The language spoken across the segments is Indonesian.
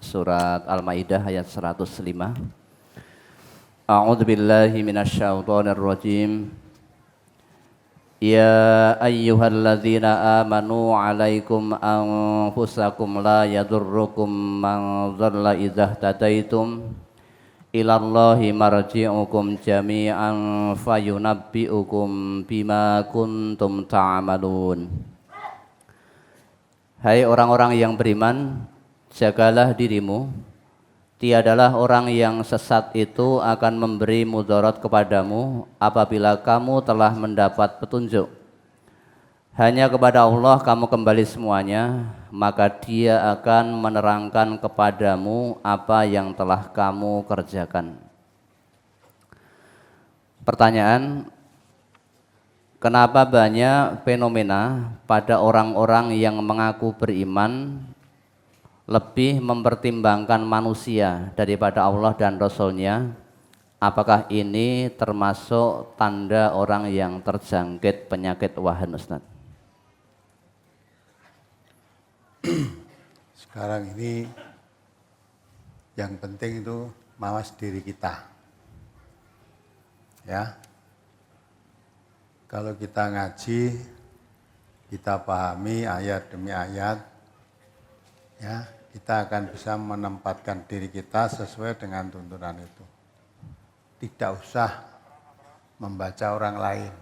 surat Al-Maidah ayat 105. A'udzu billahi minasyaitonir rajim. Ya ayyuhalladzina amanu 'alaikum anfusakum la yadurrukum man dhalla idza tadaitum ilallahi marji'ukum jami'an fayunabbi'ukum bima kuntum ta'malun. Hai orang-orang yang beriman, jagalah dirimu. Tiadalah orang yang sesat itu akan memberi mudarat kepadamu apabila kamu telah mendapat petunjuk. Hanya kepada Allah kamu kembali semuanya, maka Dia akan menerangkan kepadamu apa yang telah kamu kerjakan. Pertanyaan, kenapa banyak fenomena pada orang-orang yang mengaku beriman lebih mempertimbangkan manusia daripada Allah dan Rasul-Nya? Apakah ini termasuk tanda orang yang terjangkit penyakit wahan, Ustaz? Sekarang ini yang penting itu mawas diri kita. Ya. Kalau kita ngaji, kita pahami ayat demi ayat, ya, kita akan bisa menempatkan diri kita sesuai dengan tuntunan itu. Tidak usah membaca orang lain.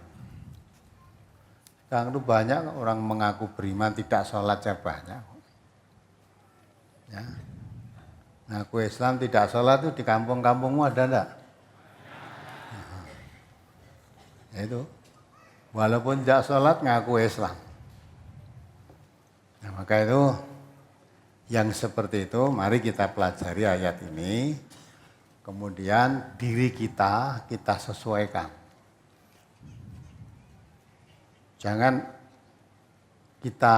Sekarang itu banyak orang mengaku beriman tidak sholat ya banyak. Ya. Ngaku Islam tidak sholat itu di kampung-kampungmu ada enggak? Ya itu. Walaupun tidak sholat ngaku Islam. Nah, maka itu yang seperti itu mari kita pelajari ayat ini. Kemudian diri kita sesuaikan. Jangan kita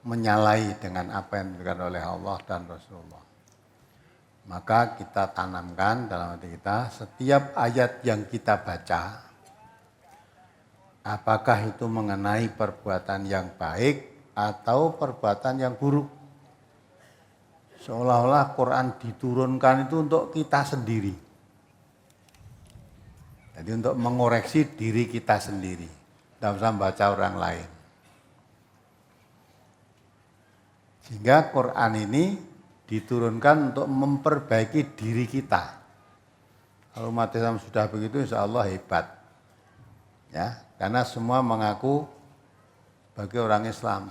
menyalahi dengan apa yang diberikan oleh Allah dan Rasulullah. Maka kita tanamkan dalam hati kita setiap ayat yang kita baca, apakah itu mengenai perbuatan yang baik atau perbuatan yang buruk. Seolah-olah Quran diturunkan itu untuk kita sendiri. Jadi untuk mengoreksi diri kita sendiri. Tidak usah baca orang lain. Sehingga Quran ini diturunkan untuk memperbaiki diri kita. Kalau umat Islam sudah begitu, insya Allah hebat. Ya, karena semua mengaku bagi orang Islam.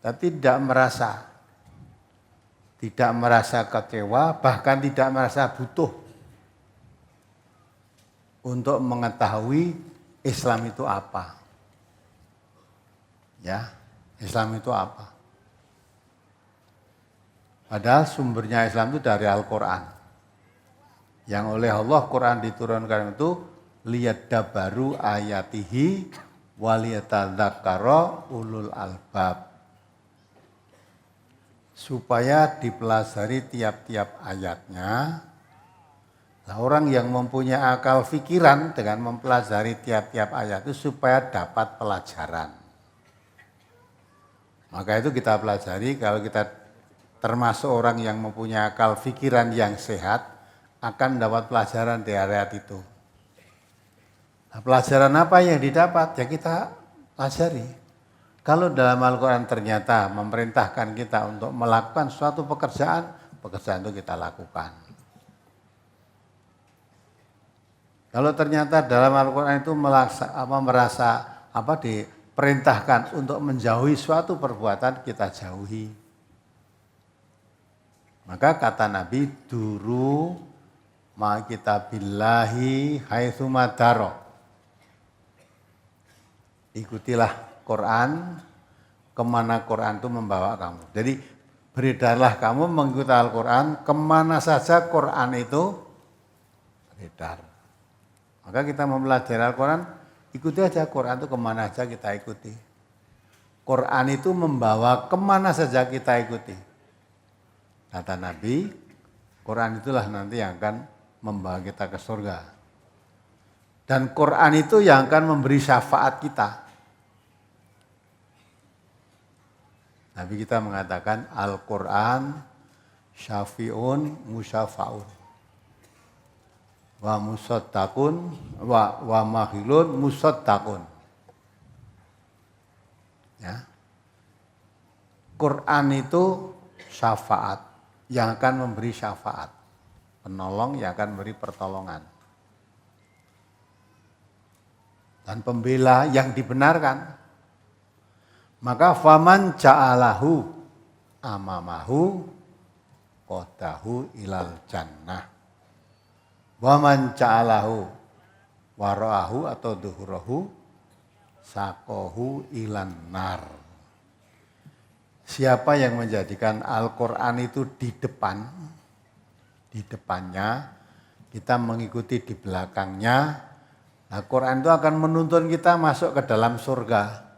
Tapi tidak merasa kecewa, bahkan tidak merasa butuh untuk mengetahui Islam itu apa. Ya, Islam itu apa? Padahal sumbernya Islam itu dari Al-Quran. Yang oleh Allah Quran diturunkan itu liyadabbaru ayatihi waliyatadzakkara ulul albab. Supaya dipelajari tiap-tiap ayatnya. Nah, orang yang mempunyai akal fikiran dengan mempelajari tiap-tiap ayat itu supaya dapat pelajaran. Maka itu kita pelajari, kalau kita termasuk orang yang mempunyai akal fikiran yang sehat, akan mendapat pelajaran di ayat itu. Nah, pelajaran apa yang didapat? Ya kita pelajari. Kalau dalam Al-Quran ternyata memerintahkan kita untuk melakukan suatu pekerjaan itu kita lakukan. Kalau ternyata dalam Al-Quran itu diperintahkan untuk menjauhi suatu perbuatan, kita jauhi. Maka kata Nabi, duru ma kitabillahi haitsu madaro. Ikutilah Quran, kemana Quran itu membawa kamu. Jadi beredarlah kamu mengikuti Al-Quran, kemana saja Quran itu beredar. Maka kita mempelajari Al-Quran, ikuti aja Quran itu kemana saja kita ikuti. Quran itu membawa kemana saja kita ikuti. Kata Nabi, Quran itulah nanti yang akan membawa kita ke surga. Dan Quran itu yang akan memberi syafaat kita. Nabi kita mengatakan Al-Quran syafi'un musyafaun wa musaddaqun wa mahilun musaddaqun. Ya. Quran itu syafaat, yang akan memberi syafaat. Penolong yang akan memberi pertolongan. Dan pembela yang dibenarkan. Maka faman ja'alahu amamahu qadahu ilal jannah. Waman ja'alahu wara'ahu atau duhurahu sakohu ilan nar. Siapa yang menjadikan Al-Quran itu di depannya, kita mengikuti di belakangnya, Al-Quran itu akan menuntun kita masuk ke dalam surga.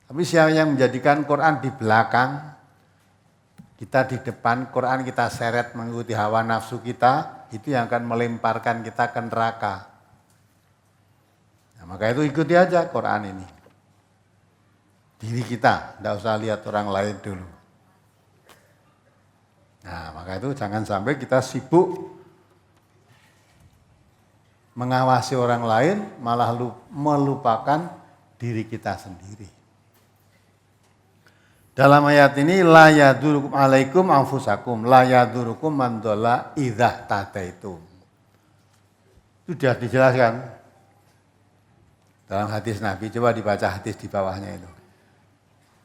Tapi siapa yang menjadikan Quran di belakang, kita di depan, Quran kita seret mengikuti hawa nafsu kita, itu yang akan melemparkan kita ke neraka. Nah, maka itu ikuti aja Quran ini. Diri kita, tidak usah lihat orang lain dulu. Nah, maka itu jangan sampai kita sibuk mengawasi orang lain, malah melupakan diri kita sendiri. Dalam ayat ini, la yadurukum alaikum anfusakum, la yadurukum man dhalla idza tadaitum. Itu sudah dijelaskan dalam hadis Nabi. Coba dibaca hadis di bawahnya itu.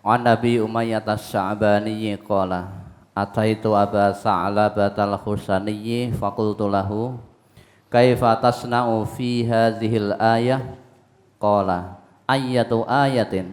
An Nabi Umayyah As-Sa'bani qala ataitu Aba Sa'labah al-Khusani faqultu lahu kaifa tasna'u fi hadhil ayah qala ayyatu ayatin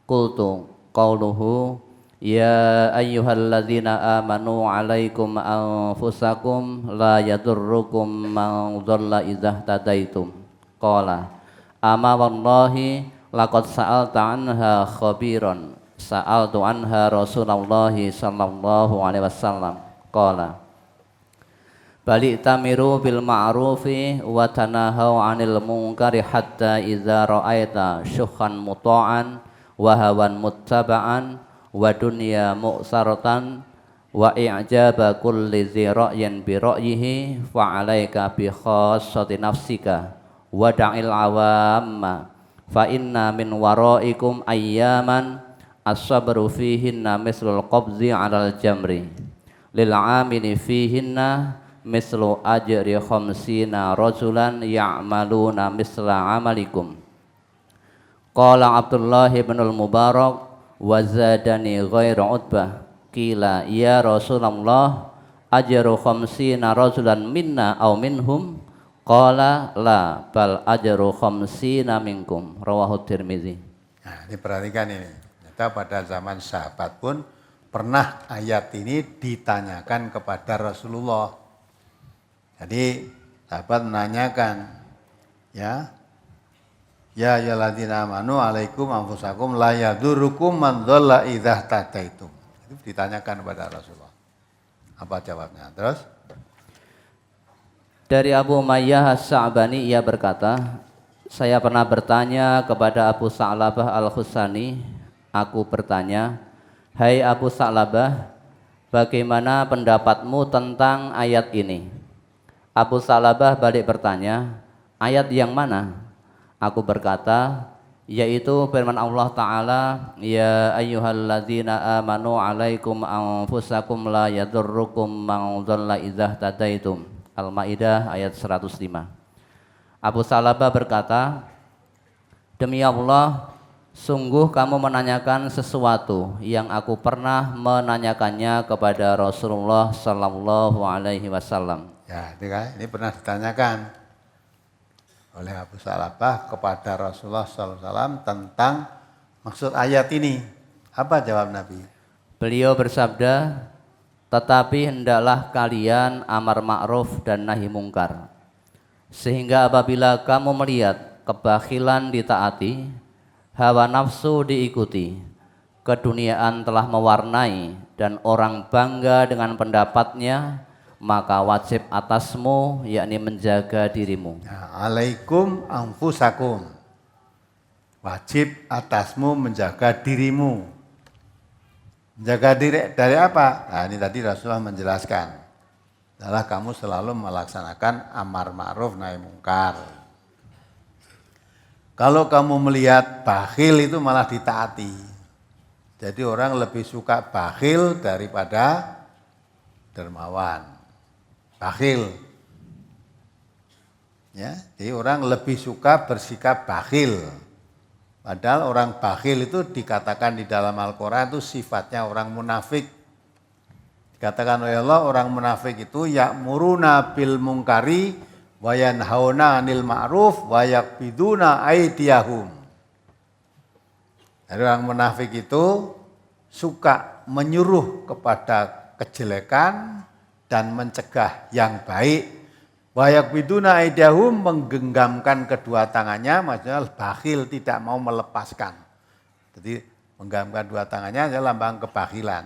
qultu qauluhu ya ayyuhalladzina amanu alaikum anfusakum la yadurrukum man dhalla idza tadaitum qala ama wallahi laqad sa'alta anha khabiran sa'altu anha Rasulullah sallallahu alaihi wasallam qala bali tamiru bil ma'rufi wa tanahau 'anil munkari hatta idza ra'aita syukhan muta'an wa hawan muttaba'an wa dunya mu'saratan wa i'jaba kulli dzi ra'yin bi ra'yihi fa 'alaika bi khassati nafsika wa da'il awamma fa inna min waraikum ayyaman as-sabru fihinna mislul qabzi 'alal jamri lil 'amili fihinna mislu ajri khamsina rajulan ya'maluna misla 'amalikum. Qala Abdullah bin al-Mubarak wa zadani ghairu utbah qila ya Rasulullah ajru khamsina rajulan minna aw minhum qala la bal ajru khamsina minkum rawahu Tirmizi. Nah, ini perhatikan ini. Kita pada zaman sahabat pun pernah ayat ini ditanyakan kepada Rasulullah. Jadi sahabat menanyakan, ya ayyuhalladzina amanu alaikum anfusakum la yadurukum man dhalla idza tadaitum. Itu ditanyakan kepada Rasulullah. Apa jawabnya? Terus dari Abu Umayyah As-Sa'bani ia berkata, saya pernah bertanya kepada Abu Sa'labah Al-Khusani. Aku bertanya, hai Abu Sa'labah, bagaimana pendapatmu tentang ayat ini? Abu Sa'labah balik bertanya, ayat yang mana? Aku berkata, yaitu firman Allah Ta'ala, ya ayyuhalladzina amanu alaikum anfusakum la yadurrukum man dhalla idza tadaitum. Al-Maidah ayat 105. Abu Sa'labah berkata, demi Allah, sungguh kamu menanyakan sesuatu yang aku pernah menanyakannya kepada Rasulullah sallallahu alaihi wasallam. ya, ini pernah ditanyakan oleh Abu Sa'labah kepada Rasulullah sallallahu alaihi wasallam tentang maksud ayat ini. Apa jawab Nabi? Beliau bersabda, tetapi hendaklah kalian amar ma'ruf dan nahi mungkar, sehingga apabila kamu melihat kebakhilan ditaati, hawa nafsu diikuti, keduniaan telah mewarnai dan orang bangga dengan pendapatnya, maka wajib atasmu yakni menjaga dirimu. Ya, alaikum anfusakum. wajib atasmu menjaga dirimu. Menjaga diri dari apa? Nah ini tadi Rasulullah menjelaskan. Adalah kamu selalu melaksanakan amar ma'ruf nahi mungkar. Kalau kamu melihat bakhil itu malah ditaati. Jadi orang lebih suka bakhil daripada dermawan. Bakhil. Ya, jadi orang lebih suka bersikap bakhil. Padahal orang bakhil itu dikatakan di dalam Al-Quran itu sifatnya orang munafik. Dikatakan oleh Allah orang munafik itu ya'muruna bil mungkari wa yanhauna 'anil ma'ruf wa yaqbiduna aydiyahum. Jadi orang munafik itu suka menyuruh kepada kejelekan dan mencegah yang baik. Wa yaqbiduna aydiyahum, menggenggamkan kedua tangannya, maksudnya bakhil, tidak mau melepaskan. Jadi menggenggamkan dua tangannya adalah lambang kebakhilan.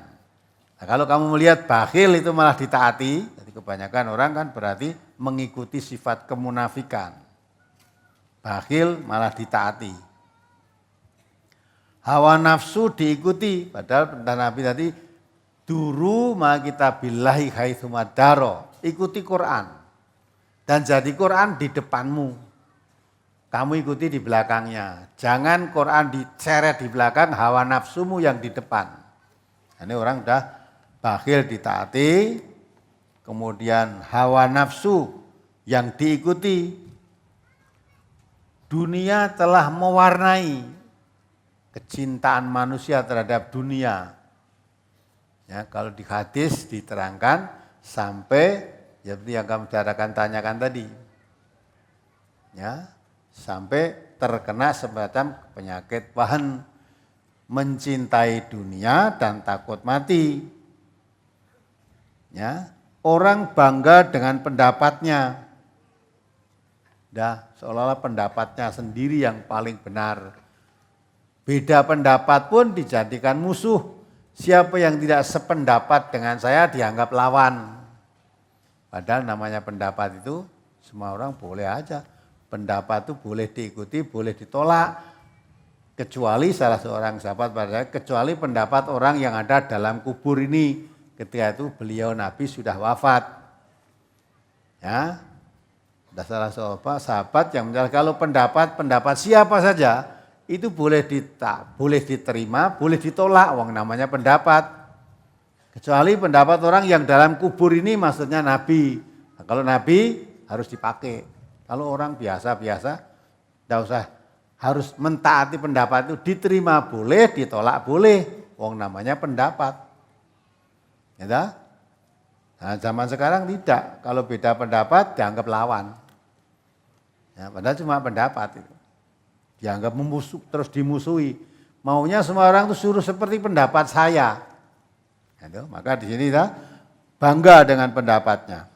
Nah, kalau kamu melihat bakhil itu malah ditaati, jadi kebanyakan orang kan berarti mengikuti sifat kemunafikan. Bakhil malah ditaati. Hawa nafsu diikuti, padahal Nabi tadi duru ma kitabillahi haitsu madaro, ikuti Quran. Dan jadi Quran di depanmu. Kamu ikuti di belakangnya. Jangan Quran diseret di belakang, hawa nafsumu yang di depan. Ini orang udah bakhil ditaati, kemudian hawa nafsu yang diikuti. Dunia telah mewarnai kecintaan manusia terhadap dunia. Ya, kalau di hadis diterangkan sampai seperti yang kamu tanyakan tadi, ya, sampai terkena semacam penyakit wahan, mencintai dunia dan takut mati. Ya, orang bangga dengan pendapatnya, seolah-olah pendapatnya sendiri yang paling benar. Beda pendapat pun dijadikan musuh. Siapa yang tidak sependapat dengan saya dianggap lawan. Padahal namanya pendapat itu semua orang boleh aja. Pendapat itu boleh diikuti, boleh ditolak. Kecuali salah seorang sahabat pada saya, kecuali pendapat orang yang ada dalam kubur ini. Ketika itu beliau Nabi sudah wafat. Ya, ada salah seorang sahabat yang menjelaskan kalau pendapat siapa saja itu boleh diterima, boleh ditolak. Wong namanya pendapat. Kecuali pendapat orang yang dalam kubur ini maksudnya Nabi. Nah, kalau Nabi harus dipakai. Kalau orang biasa-biasa, tidak usah harus mentaati pendapat itu, diterima boleh, ditolak boleh. Wong namanya pendapat. Ya, nah, zaman sekarang tidak. Kalau beda pendapat dianggap lawan. Ya, padahal cuma pendapat itu. Dianggap terus dimusuhi. Maunya semua orang itu suruh seperti pendapat saya. Itu, maka di sini kita bangga dengan pendapatnya.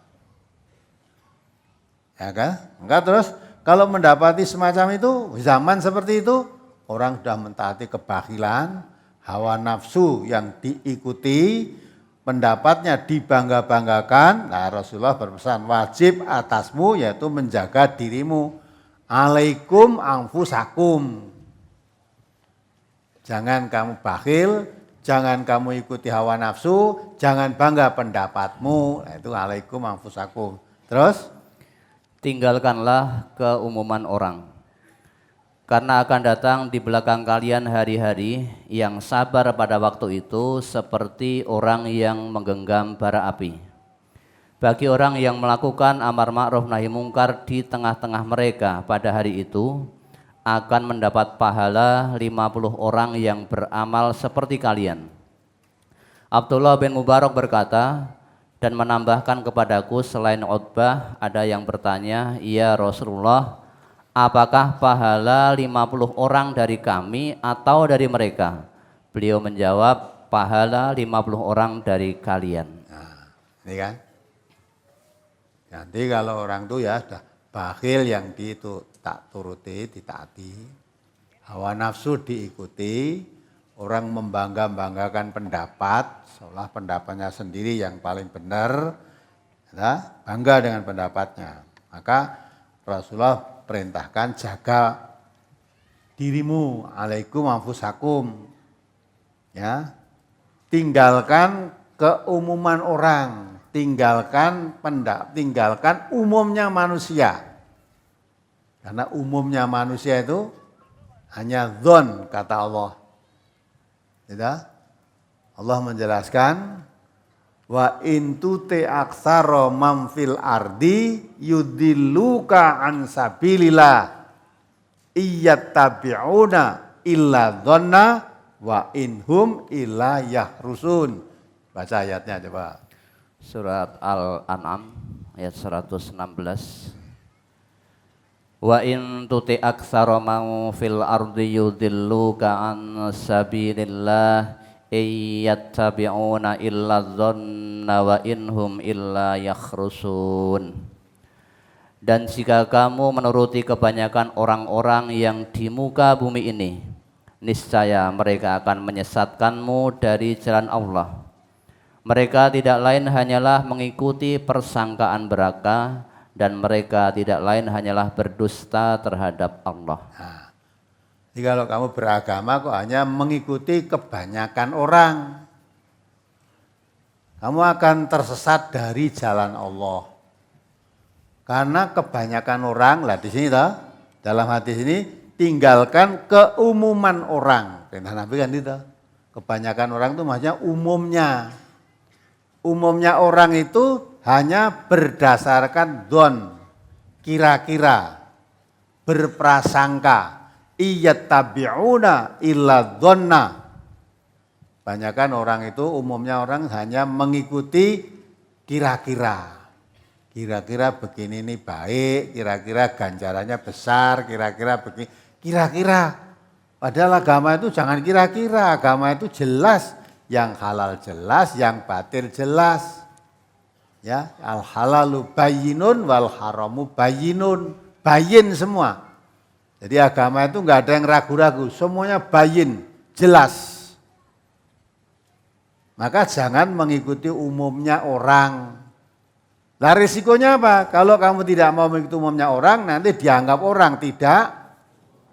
Ya kan? Enggak, terus kalau mendapati semacam itu, zaman seperti itu, orang sudah mentaati kebakhilan, hawa nafsu yang diikuti, pendapatnya dibangga-banggakan. Nah, Rasulullah berpesan wajib atasmu yaitu menjaga dirimu. Alaikum anfusakum. Jangan kamu bakhil, jangan kamu ikuti hawa nafsu, jangan bangga pendapatmu. Nah, itu alaikum anfusakum. Terus? Tinggalkanlah keumuman orang. Karena akan datang di belakang kalian hari-hari yang sabar pada waktu itu seperti orang yang menggenggam bara api. Bagi orang yang melakukan amar ma'ruf nahi mungkar di tengah-tengah mereka pada hari itu, akan mendapat pahala 50 orang yang beramal seperti kalian. Abdullah bin Mubarak berkata dan menambahkan kepadaku, selain Utbah ada yang bertanya, ya Rasulullah, apakah pahala 50 orang dari kami atau dari mereka? Beliau menjawab, pahala 50 orang dari kalian. Nah, ini kan. Nanti kalau orang itu ya sudah bakhil yang itu tak turuti, ditaati. Hawa nafsu diikuti, orang membangga-banggakan pendapat, seolah pendapatnya sendiri yang paling benar, ya, bangga dengan pendapatnya. Maka Rasulullah perintahkan jaga dirimu, alaikum anfusakum. Ya. Tinggalkan keumuman orang, tinggalkan umumnya manusia. Karena umumnya manusia itu hanya dzon kata Allah. Ya. Allah menjelaskan wa in tuti aktsara man fil ardi yudilluka an sabilillah iyattabi'una illa dhanna wa inhum illa yahrusun. Baca ayatnya coba. Surat Al-An'am ayat 116. Wa in tuti aktsara man fil ardi yudilluka an sabilillah iyattabi'una illa dhanna wa inhum illa yakhrusun. Dan jika kamu menuruti kebanyakan orang-orang yang di muka bumi ini, niscaya mereka akan menyesatkanmu dari jalan Allah. Mereka tidak lain hanyalah mengikuti persangkaan belaka, dan mereka tidak lain hanyalah berdusta terhadap Allah. Nah, jadi kalau kamu beragama kok hanya mengikuti kebanyakan orang, kamu akan tersesat dari jalan Allah. Karena kebanyakan orang, lah di sini toh, dalam hadis ini tinggalkan keumuman orang. Perintah Nabi kan itu. Kebanyakan orang itu maksudnya umumnya. Umumnya orang itu hanya berdasarkan dzon, kira-kira, berprasangka, iyattabi'una illa dzonna. Banyakan orang itu umumnya orang hanya mengikuti kira-kira. Kira-kira begini ini baik, kira-kira ganjarannya besar, kira-kira begini, kira-kira. Padahal agama itu jangan kira-kira, agama itu jelas, yang halal jelas, yang batil jelas. Ya, al halalu bayyinun wal haramu bayyinun, bayin semua. Jadi agama itu enggak ada yang ragu-ragu, semuanya bayin, jelas. Maka jangan mengikuti umumnya orang. Nah risikonya apa? Kalau kamu tidak mau mengikuti umumnya orang, nanti dianggap orang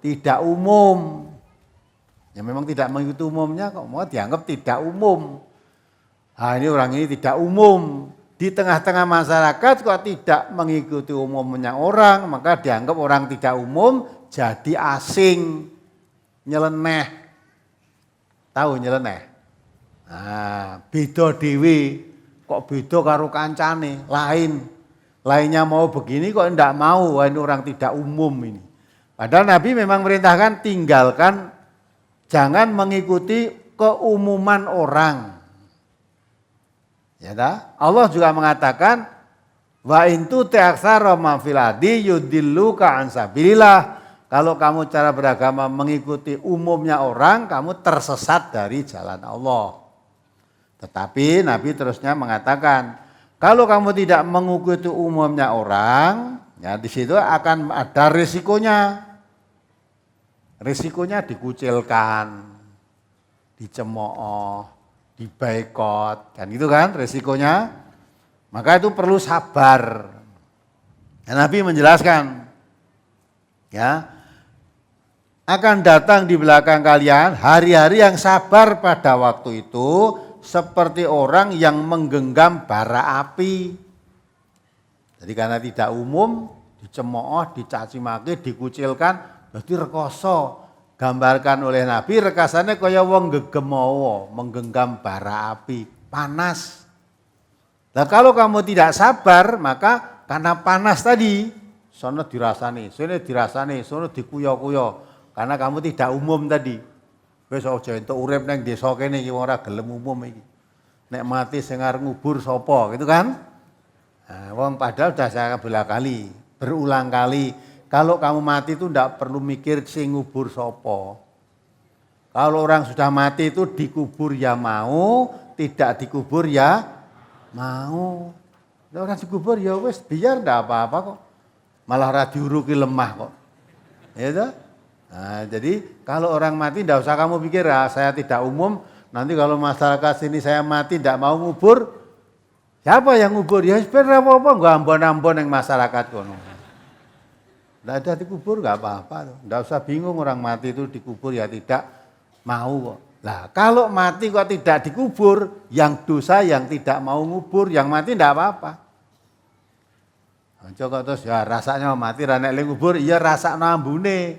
tidak umum. Ya memang tidak mengikuti umumnya kok mau dianggap tidak umum. Nah ini orang ini tidak umum. Di tengah-tengah masyarakat kok tidak mengikuti umumnya orang, maka dianggap orang tidak umum, jadi asing, nyeleneh. Tahu nyeleneh? Nah, beda dewi. Kok beda karo kancane, lainnya mau begini kok enggak mau, wah ini orang tidak umum ini. Padahal Nabi memang merintahkan tinggalkan, jangan mengikuti keumuman orang. Ya dah? Allah juga mengatakan wa intu ta'aksara ma fil ardi yudilluka an sabilillah. Kalau kamu cara beragama mengikuti umumnya orang, kamu tersesat dari jalan Allah. Tetapi Nabi terusnya mengatakan, kalau kamu tidak mengikuti umumnya orang, ya di situ akan ada risikonya. Risikonya dikucilkan, dicemooh, dibaikot, kan itu kan risikonya. Maka itu perlu sabar. Ya, Nabi menjelaskan, ya akan datang di belakang kalian hari-hari yang sabar pada waktu itu, seperti orang yang menggenggam bara api. Jadi karena tidak umum, dicemooh, dicaci maki, dikucilkan, berarti rekoso. Gambarkan oleh Nabi rekasannya kaya wong gegemowo, menggenggam bara api, panas. Nah kalau kamu tidak sabar, maka karena panas tadi, sono dirasani, sini dirasani, sono dikuyo-kuyo. Karena kamu tidak umum tadi. Wis aja entuk urip nang desa kene iki ora gelem umum iki. Nek mati sing arep ngubur sapa gitu kan? Nah, wong padahal sudah saya berulang kali, kalau kamu mati itu enggak perlu mikir sing ngubur sapa. Kalau orang sudah mati itu dikubur ya mau, tidak dikubur ya mau. Kalau orang dikubur ya wis biar enggak apa-apa kok. Malah ra diuruki lemah kok. Ya toh? Nah, jadi kalau orang mati tidak usah kamu pikir saya tidak umum, nanti kalau masyarakat sini saya mati tidak mau ngubur, siapa yang ngubur? Ya sebenarnya apa-apa, enggak ambon-ambon yang masyarakat kono. Tidak ada dikubur nggak apa-apa. Tidak usah bingung orang mati itu dikubur ya tidak mau kok. Nah kalau mati kok tidak dikubur, yang dosa yang tidak mau ngubur, yang mati tidak apa-apa. Coba terus ya rasanya mati ranek ngubur, iya rasa ambune.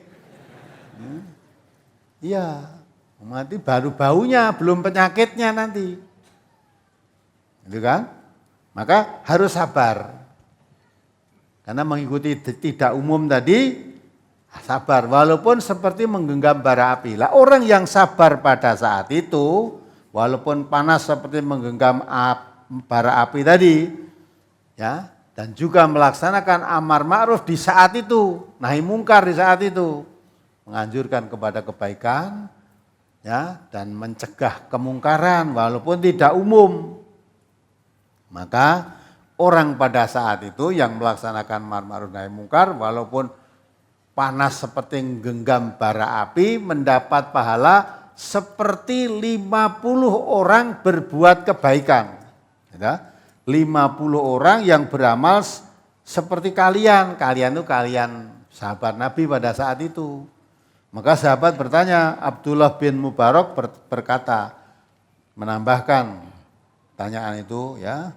Iya, mati baru baunya, belum penyakitnya nanti. Gitu kan? Maka harus sabar. Karena mengikuti tidak umum tadi, sabar. Walaupun seperti menggenggam bara api. Lah orang yang sabar pada saat itu, walaupun panas seperti menggenggam bara api tadi, ya, dan juga melaksanakan amar ma'ruf di saat itu, nahi mungkar di saat itu, menganjurkan kepada kebaikan, ya, dan mencegah kemungkaran walaupun tidak umum. Maka orang pada saat itu yang melaksanakan amar ma'ruf nahi mungkar walaupun panas seperti genggam bara api mendapat pahala seperti 50 orang berbuat kebaikan. Ya, 50 orang yang beramal seperti kalian. Kalian itu kalian sahabat Nabi pada saat itu. Maka sahabat bertanya, Abdullah bin Mubarak berkata, menambahkan tanyaan itu ya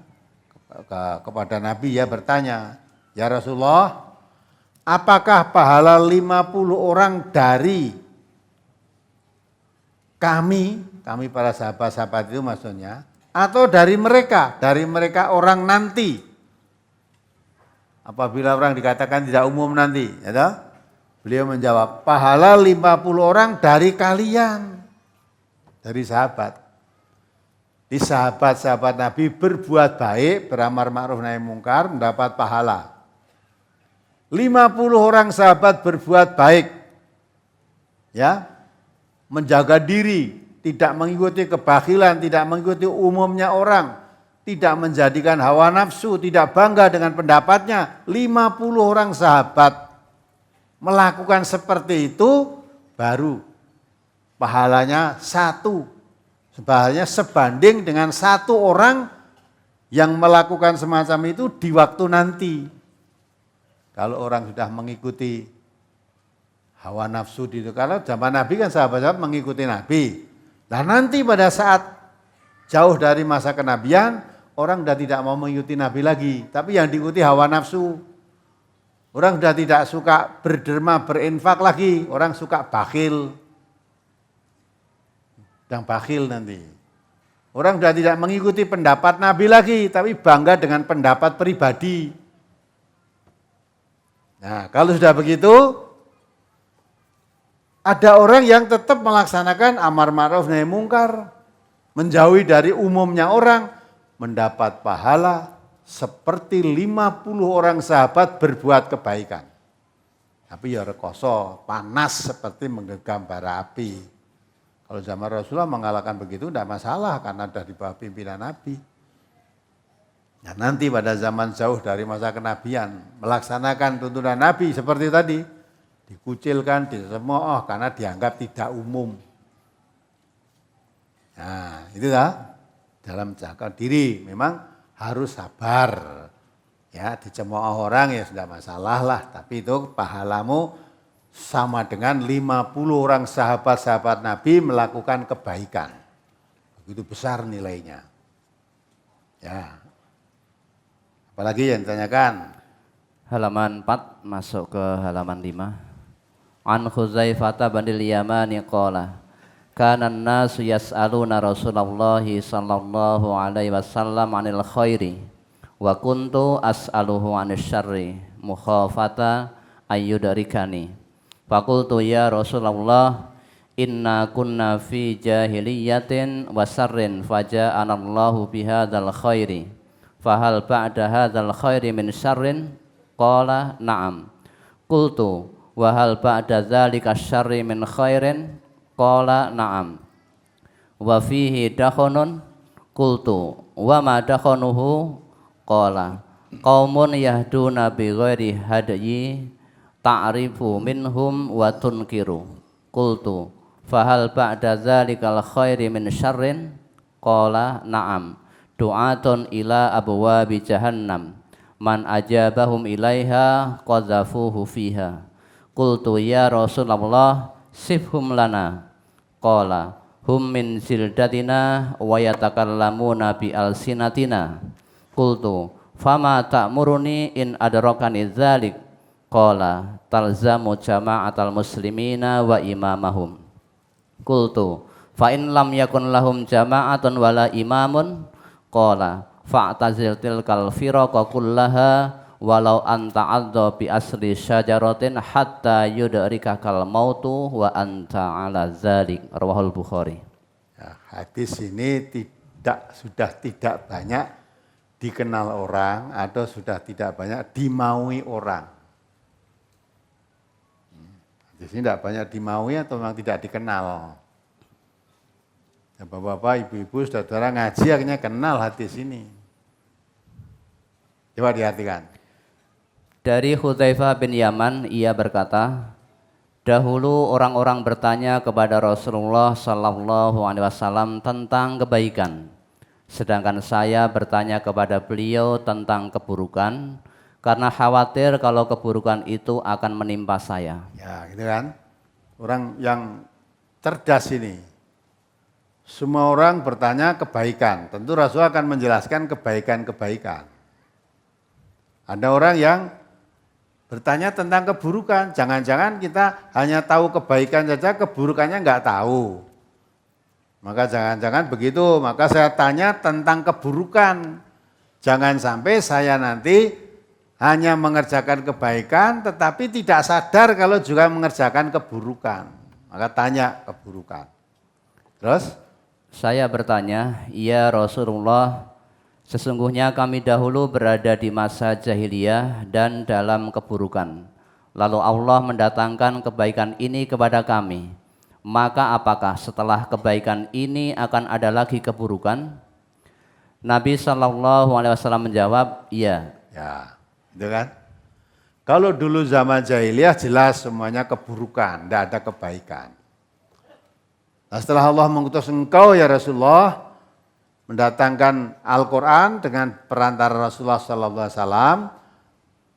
kepada Nabi, ya bertanya, ya Rasulullah, apakah pahala 50 orang dari kami para sahabat-sahabat itu maksudnya, atau dari mereka orang nanti? Apabila orang dikatakan tidak umum nanti, ya, beliau menjawab, pahala 50 orang dari kalian, dari sahabat. Di sahabat-sahabat Nabi berbuat baik, beramar ma'ruf nahi mungkar, mendapat pahala. 50 orang sahabat berbuat baik, ya, menjaga diri, tidak mengikuti kebakhilan, tidak mengikuti umumnya orang, tidak menjadikan hawa nafsu, tidak bangga dengan pendapatnya. 50 orang sahabat melakukan seperti itu, baru pahalanya satu. Pahalanya sebanding dengan satu orang yang melakukan semacam itu di waktu nanti. Kalau orang sudah mengikuti hawa nafsu itu, kalau zaman Nabi kan sahabat-sahabat mengikuti Nabi. Nah nanti pada saat jauh dari masa kenabian, orang sudah tidak mau mengikuti Nabi lagi, tapi yang diikuti hawa nafsu. Orang sudah tidak suka berderma, berinfak lagi, orang suka bakhil. Yang bakhil nanti. Orang sudah tidak mengikuti pendapat Nabi lagi, tapi bangga dengan pendapat pribadi. Nah, kalau sudah begitu, ada orang yang tetap melaksanakan amar ma'ruf nahi mungkar, menjauhi dari umumnya orang, mendapat pahala seperti 50 orang sahabat berbuat kebaikan. Tapi ya rekoso, panas seperti menggenggam bara api. Kalau zaman Rasulullah mengalahkan begitu tidak masalah karena sudah di bawah pimpinan Nabi. Nah nanti pada zaman jauh dari masa kenabian melaksanakan tuntunan Nabi seperti tadi, dikucilkan, disemooh karena dianggap tidak umum. Nah itulah dalam jaga diri memang harus sabar. Ya dicemooh orang ya sudah masalah lah, tapi itu pahalamu sama dengan 50 orang sahabat-sahabat Nabi melakukan kebaikan. Begitu besar nilainya. Ya. Apalagi yang ditanyakan? Halaman 4 masuk ke halaman 5. An Khuzaifah bin Yamani qala kana an-nasu yas'aluna Rasulullah sallallahu alaihi wasallam 'anil khairi wa kuntu as'aluhu 'anil syarri mukhafata ayyudrikani. Faqultu ya Rasulullah inna kunna fi jahiliyatin wa sarrin faja'ana Allahu bihadzal khairi fahal ba'da hadzal khairi min syarrin qala na'am. Qultu wa hal ba'da dzalika syarri min khairin qala na'am. Wa fihi dakhunun qultu wa ma dakhunuhu qala qaumun yahduna bi ghairi hadyi ta'rifu minhum wa tunkiru. Qultu fahal ba'da dzalikal khairi min syarrin qala na'am. Du'atun ila abwabi jahannam man ajabahum ilaiha qadzafuhu fiha. Qultu ya Rasulullah sifhum lana. Qala hum min zildatina wa yatakallamuna bi alsinatina. Qultu fama ta'muruni in adrakani dzalik. Qala talzamu jama'atal muslimina wa imamahum. Qultu fa in lam yakun lahum jama'atun wala imamun. Qala fa'tazil tilkal firaqa kullaha walau anta adza bi asli syajaratin hatta yudrikakal mautu wa anta ala dzalik. Rawahul Bukhari. Ya, hadis ini sudah tidak banyak dikenal orang atau sudah tidak banyak dimaui orang. Hadis ini tidak banyak dimaui atau memang tidak dikenal. Ya, bapak-bapak, ibu-ibu, saudara ngaji akhirnya kenal hadis ini. Coba diartikan. Dari Hudzaifah bin Yaman, ia berkata, dahulu orang-orang bertanya kepada Rasulullah sallallahu alaihi wasallam tentang kebaikan, sedangkan saya bertanya kepada beliau tentang keburukan karena khawatir kalau keburukan itu akan menimpa saya. Ya, gitu kan? Orang yang cerdas ini. Semua orang bertanya kebaikan, tentu Rasul akan menjelaskan kebaikan-kebaikan. Ada orang yang bertanya tentang keburukan, jangan-jangan kita hanya tahu kebaikan saja, keburukannya enggak tahu. Maka jangan-jangan begitu, maka saya tanya tentang keburukan. Jangan sampai saya nanti hanya mengerjakan kebaikan tetapi tidak sadar kalau juga mengerjakan keburukan. Maka tanya keburukan. Terus? Saya bertanya, ya Rasulullah, sesungguhnya kami dahulu berada di masa jahiliyah dan dalam keburukan. Lalu Allah mendatangkan kebaikan ini kepada kami. Maka apakah setelah kebaikan ini akan ada lagi keburukan? Nabi SAW menjawab, iya. Ya, itu kan? Kalau dulu zaman jahiliyah jelas semuanya keburukan, tidak ada kebaikan. Nah, setelah Allah mengutus engkau ya Rasulullah, mendatangkan Al-Quran dengan perantara Rasulullah SAW,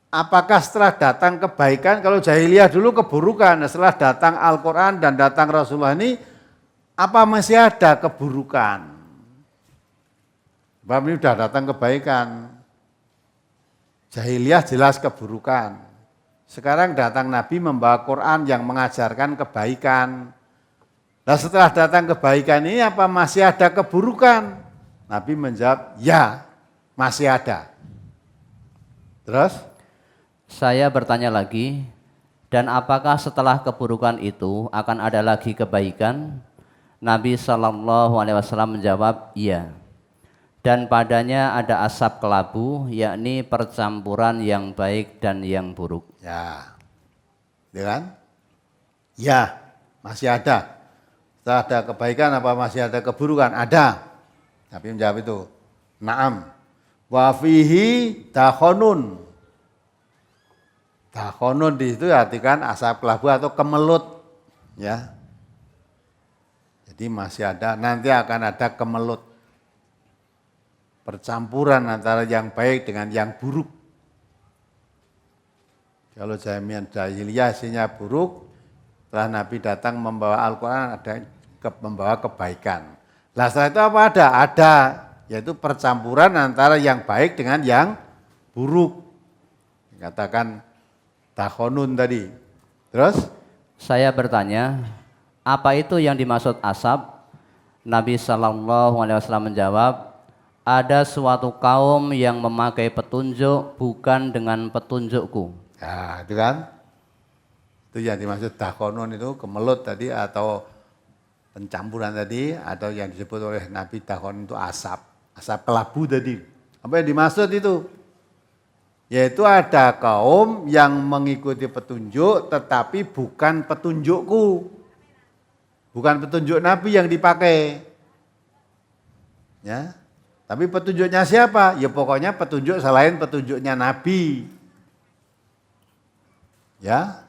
apakah setelah datang kebaikan, kalau jahiliyah dulu keburukan, setelah datang Al-Quran dan datang Rasulullah ini, apa masih ada keburukan? Sebab ini sudah datang kebaikan. Jahiliyah jelas keburukan. Sekarang datang Nabi membawa Quran yang mengajarkan kebaikan. Nah setelah datang kebaikan ini apa masih ada keburukan? Nabi menjawab, ya masih ada. Terus? Saya bertanya lagi, dan apakah setelah keburukan itu akan ada lagi kebaikan? Nabi SAW menjawab, iya. Dan padanya ada asap kelabu, yakni percampuran yang baik dan yang buruk. Ya, ya kan? Ya, masih ada. Setelah ada kebaikan apa masih ada keburukan? Ada. Nabi menjawab itu, na'am. Wa fihi dakhonun. Dakhonun di situ artikan asap kelabu atau kemelut. Ya. Jadi masih ada, nanti akan ada kemelut. Percampuran antara yang baik dengan yang buruk. Kalau zaman jahiliyah isinya buruk, setelah Nabi datang membawa Al-Quran ada membawa kebaikan. Lah setelah itu apa ada? Ada, yaitu percampuran antara yang baik dengan yang buruk. Dikatakan takhonun tadi. Terus? Saya bertanya, apa itu yang dimaksud asap? Nabi SAW menjawab, ada suatu kaum yang memakai petunjuk bukan dengan petunjukku. Ya, itu kan? Itu yang dimaksud takhonun itu kemelut tadi atau pencampuran tadi atau yang disebut oleh Nabi takhonun itu asap kelabu tadi. Apa yang dimaksud itu? Yaitu ada kaum yang mengikuti petunjuk tetapi bukan petunjukku. Bukan petunjuk Nabi yang dipakai. Ya. Tapi petunjuknya siapa? Ya pokoknya petunjuk selain petunjuknya Nabi. Ya.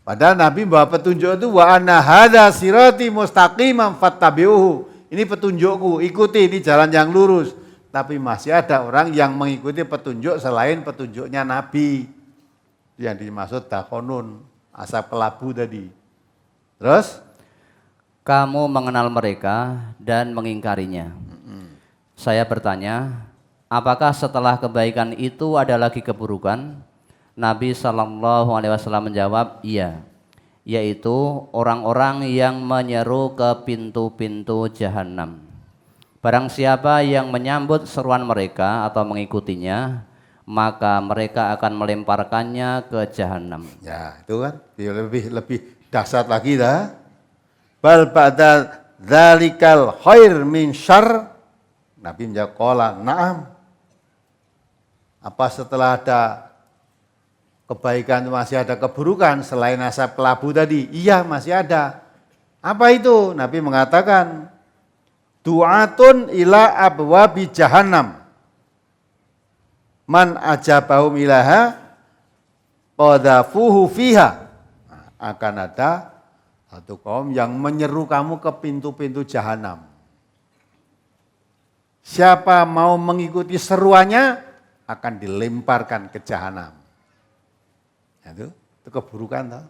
Padahal Nabi bawa petunjuk itu wa anna hadza sirati mustaqiman fattabi'uhu. Ini petunjukku, ikuti ini jalan yang lurus. tapi masih ada orang yang mengikuti petunjuk selain petunjuknya Nabi. Yang dimaksud dakonun, asap kelabu tadi. Terus? Kamu mengenal mereka dan mengingkarinya. Saya bertanya, apakah setelah kebaikan itu ada lagi keburukan? Nabi SAW menjawab, iya, yaitu orang-orang yang menyeru ke pintu-pintu jahanam. Barang siapa yang menyambut seruan mereka atau mengikutinya, maka mereka akan melemparkannya ke jahanam. Ya, itu kan lebih dahsyat lagi dah. Bal ba'da dzalikal khair min syarr. Nabi menjawab, qala na'am. Apa setelah ada kebaikan masih ada keburukan selain asap kelabu tadi? Iya, masih ada. Apa itu? Nabi mengatakan, du'atun ila abwabi jahannam. Man ajabahum ilaha qadhafuhu fiha. Akan ada satu kaum yang menyeru kamu ke pintu-pintu jahanam. Siapa mau mengikuti seruannya akan dilemparkan ke jahanam. Itu keburukan.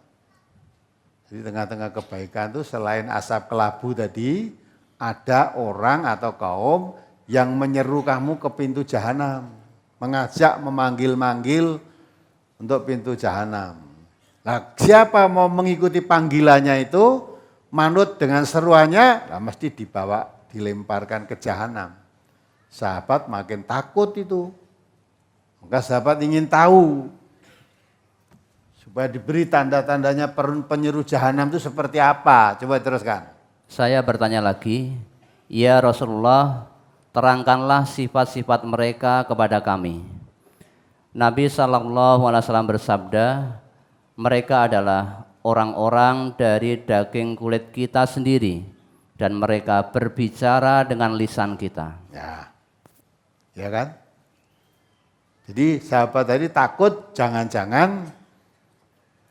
Jadi tengah-tengah kebaikan itu selain asap kelabu tadi, ada orang atau kaum yang menyeru kamu ke pintu jahanam. Mengajak, memanggil-manggil untuk pintu jahanam. Nah, siapa mau mengikuti panggilannya itu, manut dengan seruannya, nah mesti dilemparkan ke jahanam. Sahabat makin takut itu. Maka sahabat ingin tahu, supaya diberi tanda-tandanya penyeru jahanam itu seperti apa. Coba teruskan. Saya bertanya lagi, ya Rasulullah, terangkanlah sifat-sifat mereka kepada kami. Nabi SAW bersabda, mereka adalah orang-orang dari daging kulit kita sendiri dan mereka berbicara dengan lisan kita. Ya kan? Jadi sahabat tadi takut jangan-jangan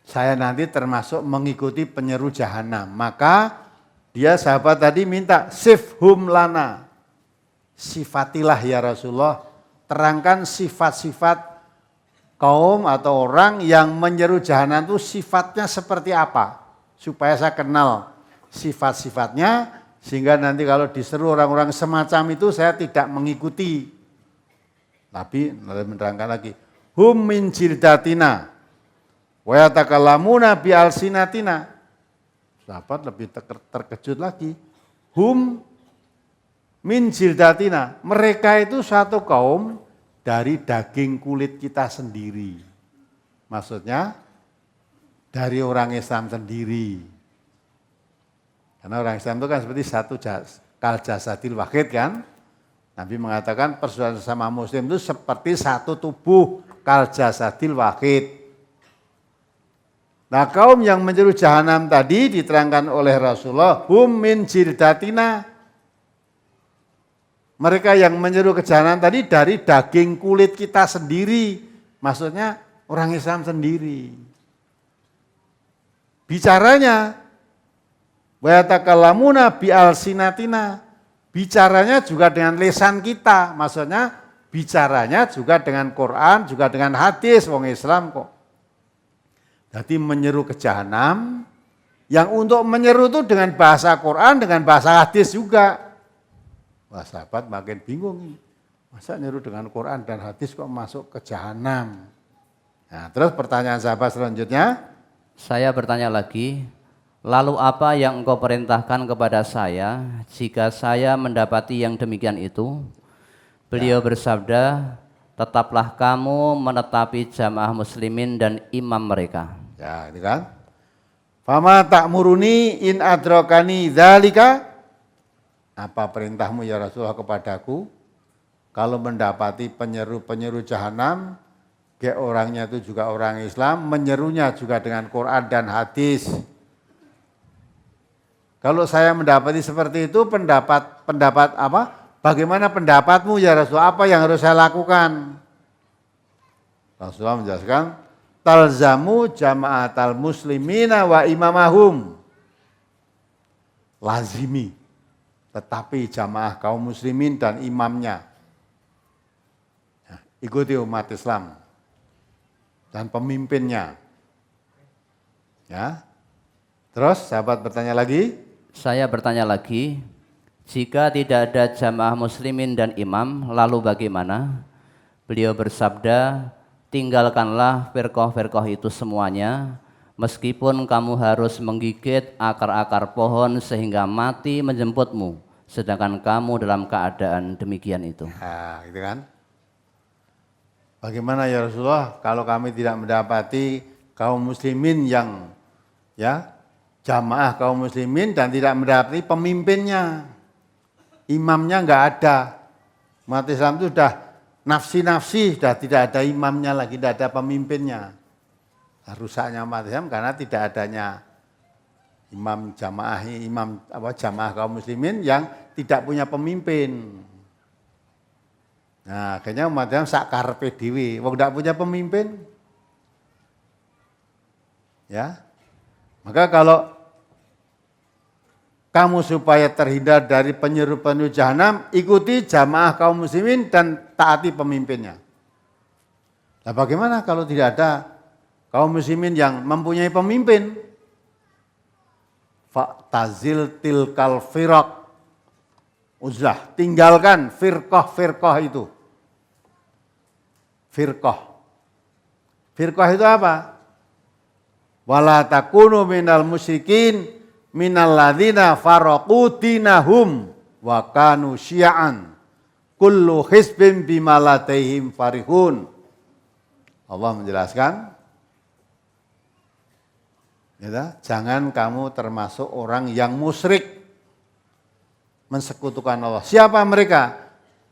saya nanti termasuk mengikuti penyeru jahanam. Maka dia sahabat tadi minta sifhum lana. Sifatilah ya Rasulullah, terangkan sifat-sifat kaum atau orang yang menyeru jahanam itu sifatnya seperti apa, supaya saya kenal sifat-sifatnya, sehingga nanti kalau diseru orang-orang semacam itu saya tidak mengikuti. Nabi menerangkan lagi, hum min jildatina wa yatakallamuna bi alsinatina. Sahabat lebih terkejut lagi, hum min jildatina, mereka itu satu kaum dari daging kulit kita sendiri. Maksudnya dari orang Islam sendiri. Karena orang Islam itu kan seperti satu kal jasadil wahid kan. Nabi mengatakan persaudaraan sesama muslim itu seperti satu tubuh kal jasadil wahid. Nah, kaum yang menyeru jahanam tadi diterangkan oleh Rasulullah, hum min jildatina. Mereka yang menyeru ke jahanam tadi dari daging kulit kita sendiri. Maksudnya orang Islam sendiri. Bicaranya, wa yatakallamuna bi alsinatina. Bicaranya juga dengan lisan kita. Maksudnya bicaranya juga dengan Quran, juga dengan hadis. Wong Islam kok. Jadi menyeru ke jahanam. Yang untuk menyeru itu dengan bahasa Quran, dengan bahasa hadis juga. Wah, sahabat makin bingung. Masa nyeru dengan Quran dan hadis kok masuk ke jahanam? Nah, terus pertanyaan sahabat selanjutnya. Saya bertanya lagi, lalu apa yang engkau perintahkan kepada saya jika saya mendapati yang demikian itu? Beliau bersabda, tetaplah kamu menetapi jamaah muslimin dan imam mereka. Ya, ini kan. Fama ta'muruni in adrokani dzalika. Apa perintahmu ya Rasulullah kepadaku? Kalau mendapati penyeru-penyeru jahanam, orangnya itu juga orang Islam, menyerunya juga dengan Quran dan hadis. Kalau saya mendapati seperti itu, pendapat apa? Bagaimana pendapatmu ya Rasulullah? Apa yang harus saya lakukan? Rasulullah menjelaskan, talzamu jama'atal muslimina wa imamahum. Lazimi. Tetapi jamaah kaum muslimin dan imamnya. ikuti umat Islam dan pemimpinnya. Ya. Terus sahabat bertanya lagi? Saya bertanya lagi, jika tidak ada jamaah muslimin dan imam, lalu bagaimana? Beliau bersabda, tinggalkanlah firqah-firqah itu semuanya, meskipun kamu harus menggigit akar-akar pohon sehingga mati menjemputmu, sedangkan kamu dalam keadaan demikian itu. Nah, gitu kan? Bagaimana ya Rasulullah kalau kami tidak mendapati kaum muslimin yang jamaah kaum muslimin dan tidak mendapati pemimpinnya, imamnya nggak ada. Umat Islam itu sudah nafsi-nafsi, sudah tidak ada imamnya lagi, tidak ada pemimpinnya. Rusaknya umat Islam karena tidak adanya jamaah kaum muslimin yang tidak punya pemimpin. Nah, akhirnya umat Islam sak karepe dhewe, wong ndak punya pemimpin. Ya. Maka kalau kamu supaya terhindar dari penyeru-penyeru jahanam, ikuti jamaah kaum muslimin dan taati pemimpinnya. Nah, bagaimana kalau tidak ada kaum muslimin yang mempunyai pemimpin? Fa'tazil tilkal firaq. Uzlah, tinggalkan firqah-firqah itu. Firqah. Firqah itu apa? Wala takunu minal musyrikin minal ladzina faraqu dinahum wa kanu syi'an. Kullu hizbin bima ladaihim farihun. Allah menjelaskan, jangan kamu termasuk orang yang musyrik, mensekutukan Allah. Siapa mereka?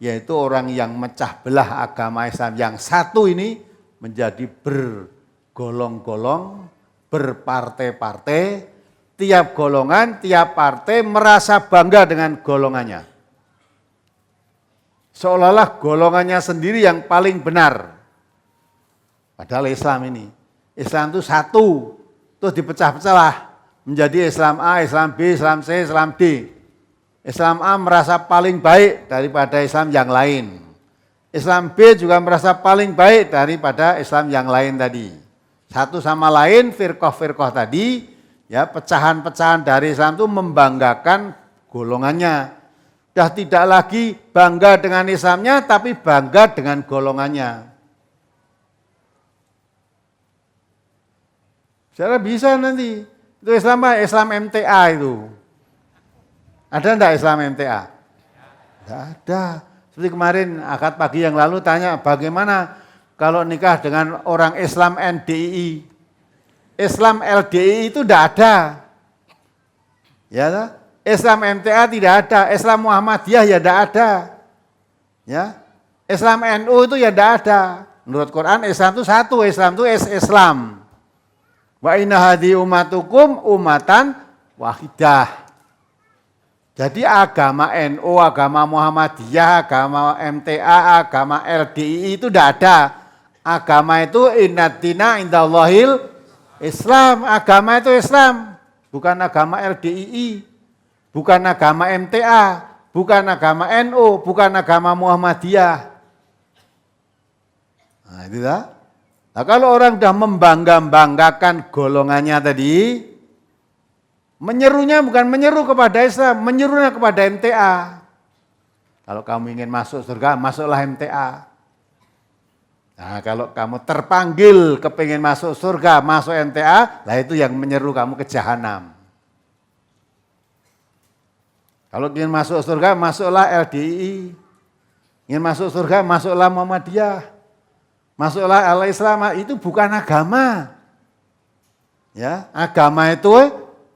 Yaitu orang yang mecah belah agama Islam yang satu ini menjadi bergolong-golong, berpartai-partai, tiap golongan, tiap partai merasa bangga dengan golongannya. Seolah-olah golongannya sendiri yang paling benar. Padahal Islam itu satu, terus dipecah-pecah menjadi Islam A, Islam B, Islam C, Islam D. Islam A merasa paling baik daripada Islam yang lain. Islam B juga merasa paling baik daripada Islam yang lain tadi. Satu sama lain, firqah-firqah tadi, ya pecahan-pecahan dari Islam itu membanggakan golongannya. Sudah tidak lagi bangga dengan Islamnya, tapi bangga dengan golongannya. Saya bisa nanti, itu Islam MTA itu. Ada enggak Islam MTA? Enggak ada. Seperti kemarin akad pagi yang lalu tanya bagaimana kalau nikah dengan orang Islam NDII. Islam LDII itu enggak ada. Ya, Islam MTA tidak ada, Islam Muhammadiyah ya enggak ada. Ya. Islam NU itu ya enggak ada. Menurut Quran Islam itu satu, Islam itu Islam. Wa inna hadhi ummatukum ummatan wahidah. Jadi agama NU, agama Muhammadiyah, agama MTA, agama LDI itu tidak ada. Agama itu innaddina indallahil Islam. Agama itu Islam. Bukan agama LDI, bukan agama MTA, bukan agama NU, bukan agama Muhammadiyah. Nah itu dah. Nah kalau orang sudah membanggakan golongannya tadi, menyerunya bukan menyeru kepada Islam, menyerunya kepada MTA. Kalau kamu ingin masuk surga, masuklah MTA. Nah kalau kamu terpanggil kepingin masuk surga, masuk MTA, lah itu yang menyeru kamu ke jahanam. Kalau ingin masuk surga, masuklah LDI. Ingin masuk surga, masuklah Muhammadiyah. Masuklah Al-Islam, itu bukan agama. Ya, agama itu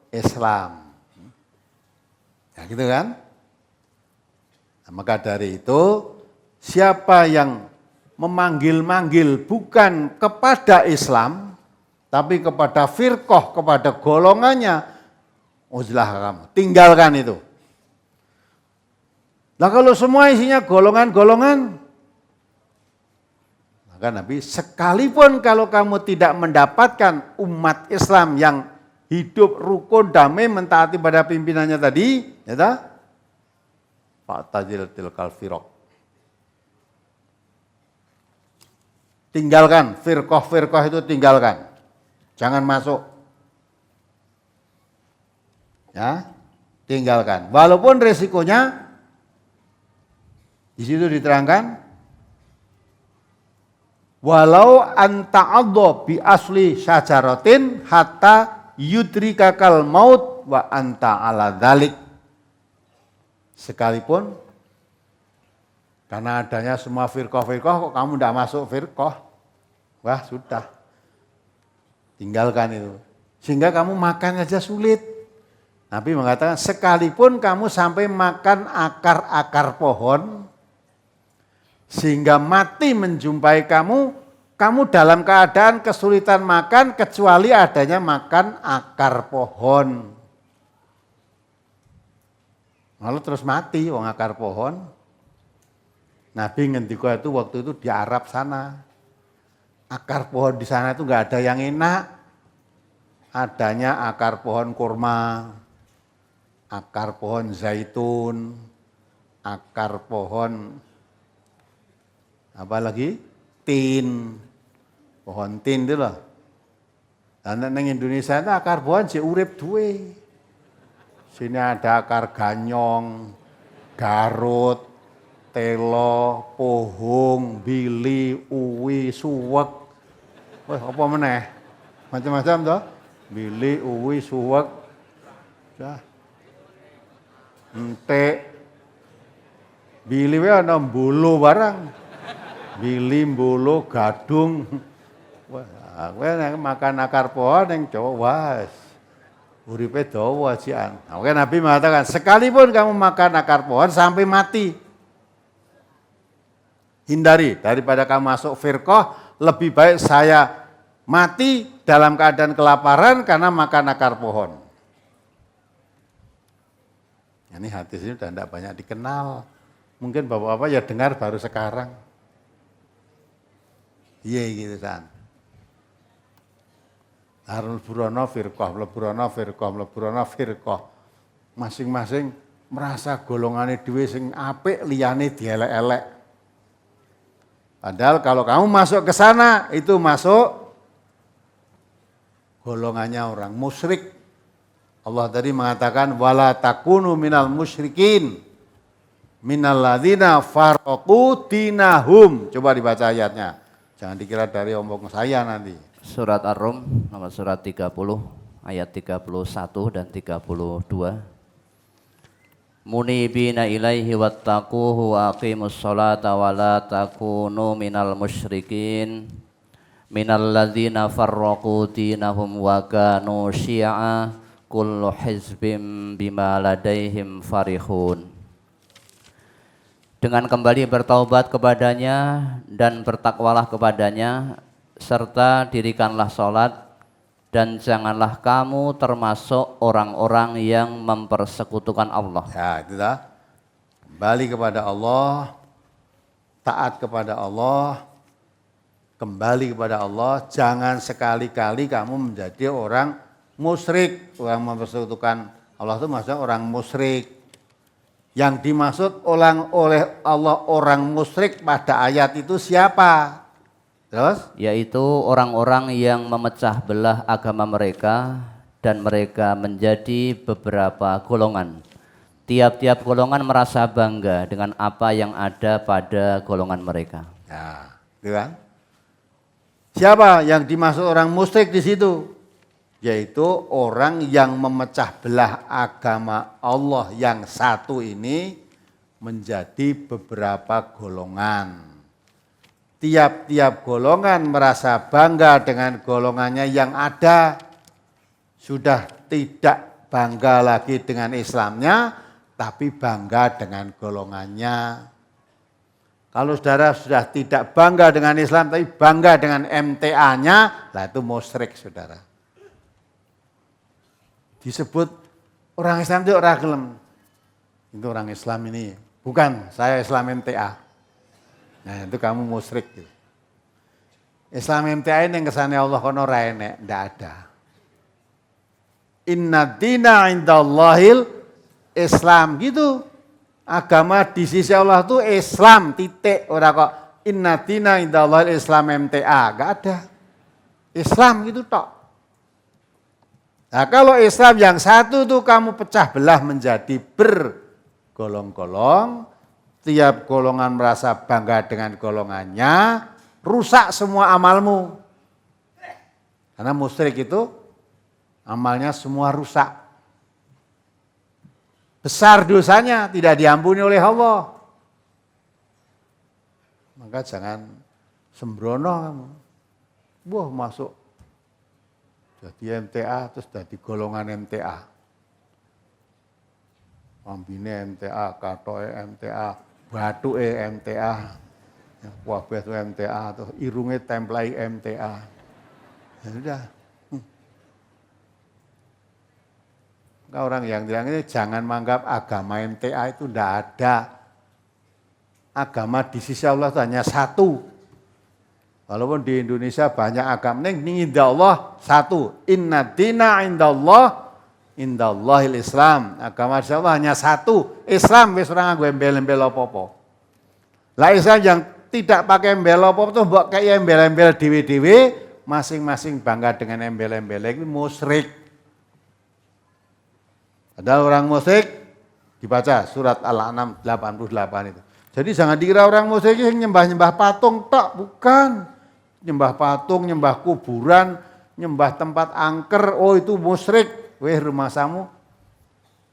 Islam. Ya gitu kan? Nah, maka dari itu, siapa yang memanggil-manggil bukan kepada Islam, tapi kepada firqah, kepada golongannya, uzlah kamu, tinggalkan itu. Nah kalau semua isinya golongan-golongan, maka Nabi, sekalipun kalau kamu tidak mendapatkan umat Islam yang hidup rukun damai mentaati pada pimpinannya tadi, ya fa'tazil tilkal firaq. tinggalkan. Firqah itu tinggalkan. Jangan masuk. Ya, tinggalkan. Walaupun resikonya di situ diterangkan, walau anta'adha bi asli syajaratin hatta yudrikakal maut wa anta ala dzalik. Sekalipun karena adanya semua firqah kok kamu tidak masuk firqah, wah sudah, tinggalkan itu. Sehingga kamu makan aja sulit. Nabi mengatakan sekalipun kamu sampai makan akar-akar pohon sehingga mati menjumpai kamu, kamu dalam keadaan kesulitan makan kecuali adanya makan akar pohon. Lalu terus mati wong akar pohon. Nabi ngendika itu waktu itu di Arab sana. Akar pohon di sana itu enggak ada yang enak. Adanya akar pohon kurma, akar pohon zaitun, akar pohon apa lagi? Tin. Pohon tin itu loh. Dan di Indonesia itu akar pohon si urip duwe. Sini ada akar ganyong, garut, telo, pohong, bili, uwi, suwek. Wah, apa meneh? Macam-macam toh. Bili, uwi, suwek. Ya. Entek. Bili wae ana mbulu barang. Bili, mbulu, gadung. Wah, kowe nek makan akar pohon yang Jawa wis uripe dawa jian. Oke, Nabi mengatakan sekalipun kamu makan akar pohon sampai mati, hindari daripada kamu masuk firqah, lebih baik saya mati dalam keadaan kelaparan karena makan akar pohon. Ini hadis ini sudah tidak banyak dikenal. Mungkin bapak-bapak ya dengar baru sekarang. Iya gitu kan. Leburono firqah. Masing-masing merasa golongannya dhewe sing apik liyane dielek-elek. Padahal kalau kamu masuk ke sana itu masuk golongannya orang musyrik. Allah tadi mengatakan wala takunu minal musyrikin minal ladzina faraqu dinahum. Coba dibaca ayatnya. Jangan dikira dari omong saya nanti. Surat Ar-Rum nomor surat 30 ayat 31 dan 32. Munibina ilaihi wattaquhu wa aqimus sholata wa la takunu minal musyrikin minal ladzina farraqu dinahum wa kanu syi'a kullu hizbim bima ladaihim farihun. Dengan kembali bertaubat kepadanya dan bertakwalah kepadanya, serta dirikanlah sholat, dan janganlah kamu termasuk orang-orang yang mempersekutukan Allah. Ya, itulah. Kembali kepada Allah, taat kepada Allah, kembali kepada Allah. Jangan sekali-kali kamu menjadi orang musyrik, orang mempersekutukan Allah itu maksudnya orang musyrik. Yang dimaksud oleh Allah orang musyrik pada ayat itu siapa? Terus? Yaitu orang-orang yang memecah belah agama mereka dan mereka menjadi beberapa golongan. Tiap-tiap golongan merasa bangga dengan apa yang ada pada golongan mereka. Ya, gitu kan? Siapa yang dimaksud orang musyrik di situ? Yaitu orang yang memecah belah agama Allah yang satu ini menjadi beberapa golongan. Tiap-tiap golongan merasa bangga dengan golongannya yang ada, sudah tidak bangga lagi dengan Islamnya, tapi bangga dengan golongannya. Kalau saudara sudah tidak bangga dengan Islam, tapi bangga dengan MTA-nya, lah itu musyrik saudara. Disebut orang Islam itu orang gelem. Itu orang Islam ini, bukan saya Islam MTA. Nah itu kamu musyrik gitu. Islam MTA ini yang kesannya Allah kono ra enek, ndak ada. Inna dina indallahil Islam gitu. Agama di sisi Allah itu Islam titik, ora kok inna dina indallahil Islam MTA, enggak ada. Islam gitu tok. Nah kalau Islam yang satu tuh kamu pecah belah menjadi bergolong-golong, tiap golongan merasa bangga dengan golongannya, rusak semua amalmu. Karena musyrik itu amalnya semua rusak. Besar dosanya, tidak diampuni oleh Allah. Maka jangan sembrono kamu. Wah masuk jadi MTA terus jadi golongan MTA. Pambine MTA, katoe MTA, batuke MTA, wabeh itu MTA, terus irunge templai MTA. Ya sudah. Orang yang bilang ini jangan menganggap agama MTA itu tidak ada. Agama di sisi Allah itu hanya satu. Walaupun di Indonesia banyak agama, ini indah Allah satu. Inna dina indallahil Islam. Agama di Allah hanya satu. Islam, wis orang nganggo embel-embel apa-apa. Lah Islam yang tidak pakai embel apa-apa itu mbok kayak embel-embel dewe-dewe, masing-masing bangga dengan embel-embel itu musyrik. Ada orang musyrik dibaca surat Al-An'am 88 itu. Jadi jangan dikira orang musyrik yang nyembah-nyembah patung, tak, bukan. Nyembah patung, nyembah kuburan, nyembah tempat angker, oh itu musyrik. Weh rumah samu,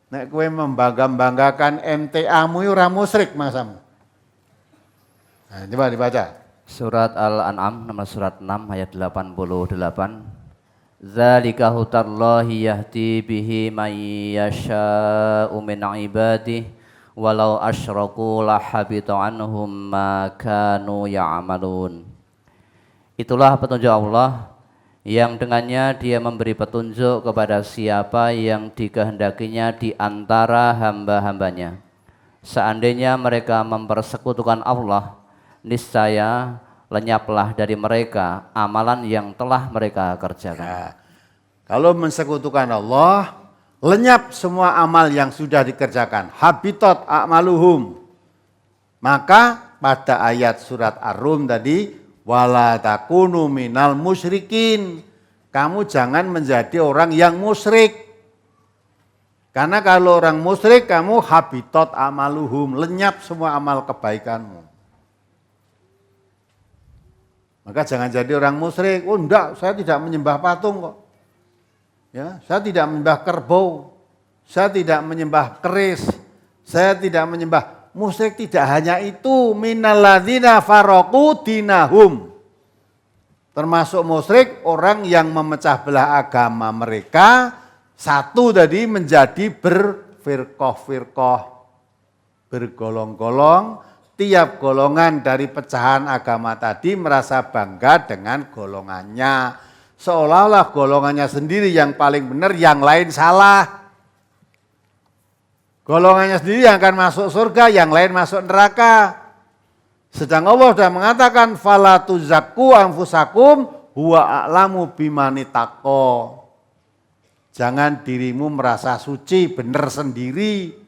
nek kowe membangga-banggakan MTA-mu ora musyrik masamu. Nah, coba dibaca. Surat Al-An'am nomor surat 6 ayat 88. Dzalika hutallahi yahdi bihi may yasha'u min ibadihi walau asyraku lahabita anhum ma kanu ya'malun. Itulah petunjuk Allah yang dengannya Dia memberi petunjuk kepada siapa yang dikehendakinya di antara hamba-hambanya. Seandainya mereka mempersekutukan Allah, niscaya lenyaplah dari mereka amalan yang telah mereka kerjakan. Nah, kalau mensekutukan Allah, lenyap semua amal yang sudah dikerjakan. Habitat a'maluhum. Maka pada ayat surat Ar-Rum tadi, wala takunu minal musyrikin. Kamu jangan menjadi orang yang musyrik. Karena kalau orang musyrik, kamu habitat a'maluhum. Lenyap semua amal kebaikanmu. Maka jangan jadi orang musyrik. Oh enggak, saya tidak menyembah patung kok. Ya, saya tidak menyembah kerbau. Saya tidak menyembah keris. Saya tidak menyembah. Musyrik tidak hanya itu. Minalladzina faraqu dinahum. Termasuk musyrik orang yang memecah belah agama mereka. Satu tadi menjadi berfirqah-firqah. Bergolong-golong. Tiap golongan dari pecahan agama tadi merasa bangga dengan golongannya. Seolah-olah golongannya sendiri yang paling benar, yang lain salah. Golongannya sendiri yang akan masuk surga, yang lain masuk neraka. Sedang Allah sudah mengatakan, fala tuzakku anfusakum huwa a'lamu bimani taqo. Jangan dirimu merasa suci, benar sendiri.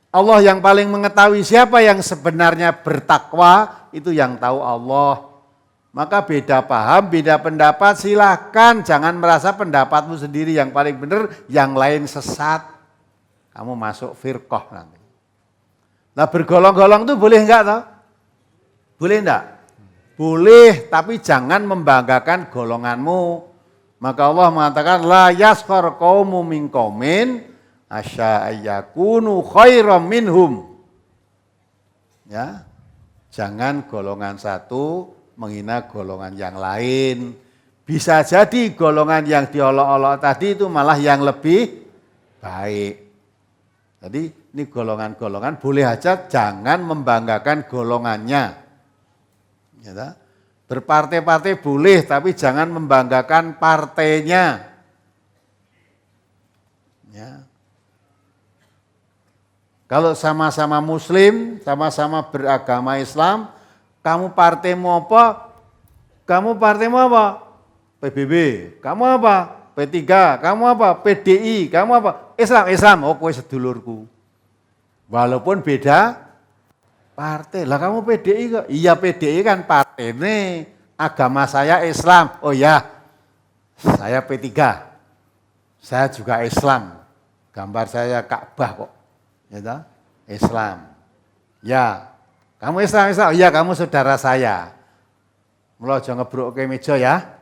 Allah yang paling mengetahui siapa yang sebenarnya bertakwa, itu yang tahu Allah. Maka beda paham, beda pendapat, silahkan. Jangan merasa pendapatmu sendiri yang paling benar, yang lain sesat. Kamu masuk firqah nanti. Nah bergolong-golong itu boleh enggak toh? Boleh enggak? Boleh, tapi jangan membanggakan golonganmu. Maka Allah mengatakan, la yaskhar qaumun min qaumin asya'ayyakunu khairam minhum. Ya, jangan golongan satu menghina golongan yang lain. Bisa jadi golongan yang diolok-olok tadi itu malah yang lebih baik. Jadi ini golongan-golongan boleh aja jangan membanggakan golongannya. Ya, berpartai-partai boleh tapi jangan membanggakan partainya. Ya. Kalau sama-sama muslim, sama-sama beragama Islam, kamu partaimu apa? Kamu partaimu apa? PBB. Kamu apa? P3. Kamu apa? PDI. Kamu apa? Islam. Oh kowe sedulurku. Walaupun beda Partai. Lah kamu PDI kok? Iya PDI kan partai ini. Agama saya Islam. Oh ya, saya P3. Saya juga Islam. Gambar saya Ka'bah kok. Ya toh? Islam. Ya, kamu Islam. Iya kamu saudara saya. Mula aja ngebruk ke meja ya.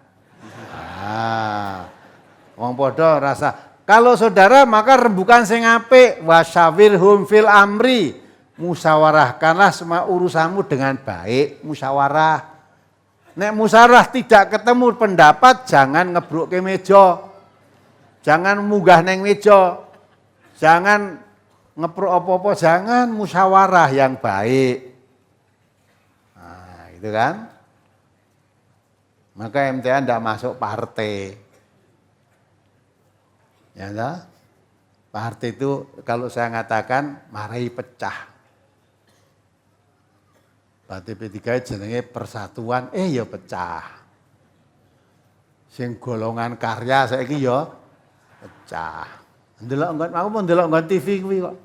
Wong podo rasa. Kalau saudara maka rembukan sing apik, wasyawirhum fil amri. Musyawarahkanlah semua urusanmu dengan baik, musyawarah. Nek musyawarah tidak ketemu pendapat, jangan ngebruk ke meja. Jangan munggah neng meja. Jangan ngepruk apa-apa, jangan musyawarah yang baik. Nah, gitu kan? Maka MTA tidak masuk partai. Ya, nah? Partai itu kalau saya mengatakan marahi pecah. Partai P3 jenenge persatuan, ya pecah. Sing golongan karya saiki ya pecah. Ndelok aku mau ndelok nggon TV kuwi kok.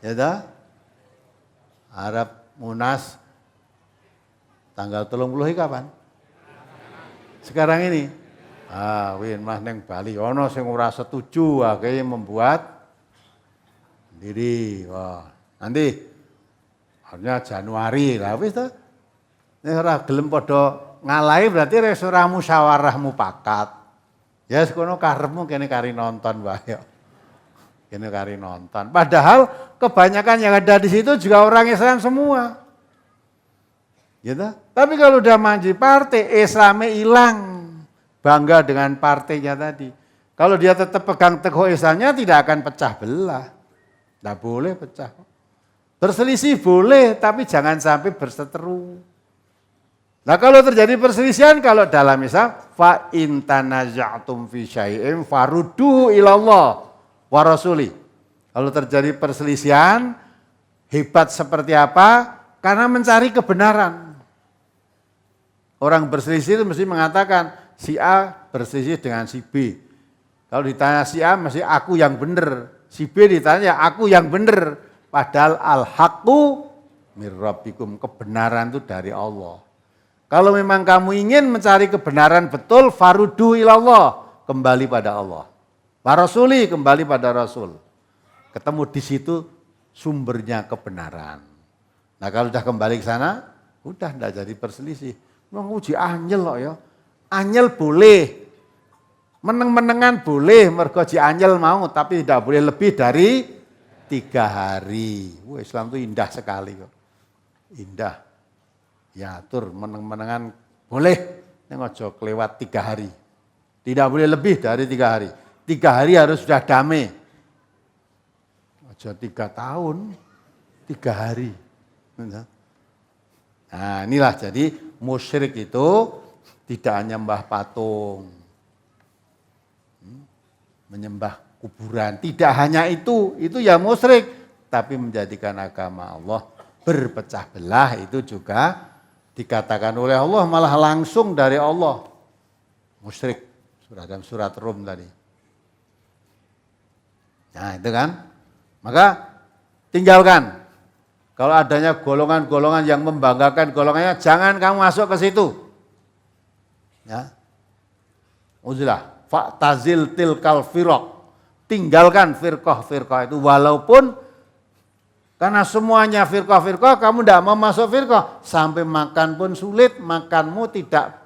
Ya ta? Arab Munas tanggal 30 iki kapan? Sekarang ini. Win mah neng Bali ono sing ora setuju akhirnya membuat sendiri. Wah, nanti harusnya Januari lah wis to. Nek ora gelem padha ngalahi berarti wis ora musyawarah mufakat. Ya sekono karepmu kene kari nonton wae. Kene kari nonton. Padahal kebanyakan yang ada di situ juga orang Islam semua. Gitu. Tapi kalau udah maju partai, Islamnya hilang. Bangga dengan partainya tadi. Kalau dia tetap pegang teguh Islamnya tidak akan pecah belah. Tidak boleh pecah. Berselisih boleh, tapi jangan sampai berseteru. Nah kalau terjadi perselisihan, kalau dalam Islam, fa in tanaza'tum fi syai'in farudduhu ilallah wa rasuli. Kalau terjadi perselisihan, hebat seperti apa? Karena mencari kebenaran. Orang berselisih itu mesti mengatakan si A berselisih dengan si B. Kalau ditanya si A mesti aku yang benar. Si B ditanya aku yang benar. Padahal al-haqqu mir rabbikum, kebenaran itu dari Allah. Kalau memang kamu ingin mencari kebenaran betul, faruddu ilallah, kembali pada Allah. Warasuli, kembali pada Rasul. Ketemu di situ sumbernya kebenaran. Nah kalau sudah kembali ke sana, udah tidak jadi perselisih. Menguji anyel loh ya. Anyel boleh. Meneng-menengan boleh, mergo ji anyel mau, tapi tidak boleh lebih dari 3 hari. Wah, Islam itu indah sekali kok. Indah. Ya atur meneng-menengan boleh, yang aja kelewat 3 hari. Tidak boleh lebih dari 3 hari. 3 hari harus sudah damai. Aja 3 tahun, 3 hari. Nah inilah jadi musyrik itu tidak hanya menyembah patung, menyembah kuburan. Tidak hanya itu ya musyrik. Tapi menjadikan agama Allah berpecah belah itu juga dikatakan oleh Allah, malah langsung dari Allah. Musyrik, dalam surat Rum tadi. Nah itu kan, maka tinggalkan. Kalau adanya golongan-golongan yang membanggakan golongannya, jangan kamu masuk ke situ. Ya. Uzilah, fa'tazil tilkal firaq. Tinggalkan firqah-firqah itu, walaupun karena semuanya firqah-firqah, kamu tidak mau masuk firqah. Sampai makan pun sulit, makanmu tidak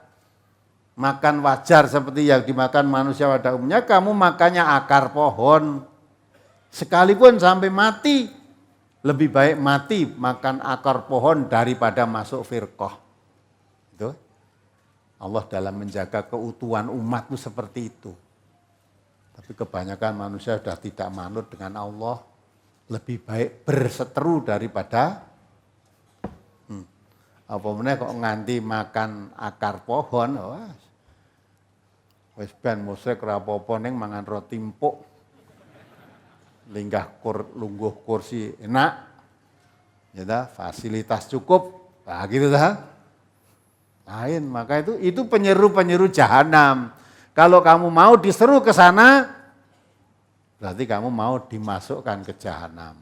makan wajar seperti yang dimakan manusia pada umumnya, kamu makannya akar pohon. Sekalipun sampai mati, lebih baik mati makan akar pohon daripada masuk firqah. Itu Allah dalam menjaga keutuhan umat itu seperti itu. Tapi kebanyakan manusia sudah tidak manut dengan Allah. Lebih baik berseteru daripada apa meneh kok nganti makan akar pohon. Wis ben musyrik ora apa-apa ning mangan roti empuk. Lungguh kursi enak, ya fasilitas cukup, nah gitu dah. Lain, maka itu penyeru-penyeru jahanam. Kalau kamu mau diseru ke sana, berarti kamu mau dimasukkan ke jahanam.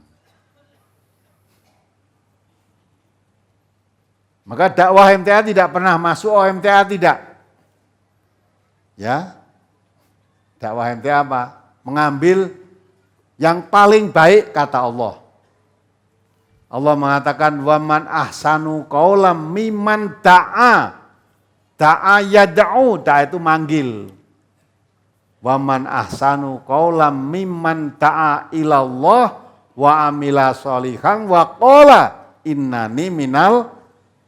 Maka dakwah MTA tidak pernah masuk OMTA, tidak. Ya. Dakwah MTA apa? Mengambil yang paling baik kata Allah. Allah mengatakan waman ahsanu qaulam mimman da'a. Da'a yad'u, da'a itu manggil. Waman ahsanu qaulam mimman da'a ilallah wa amila sholihan wa qala innani minal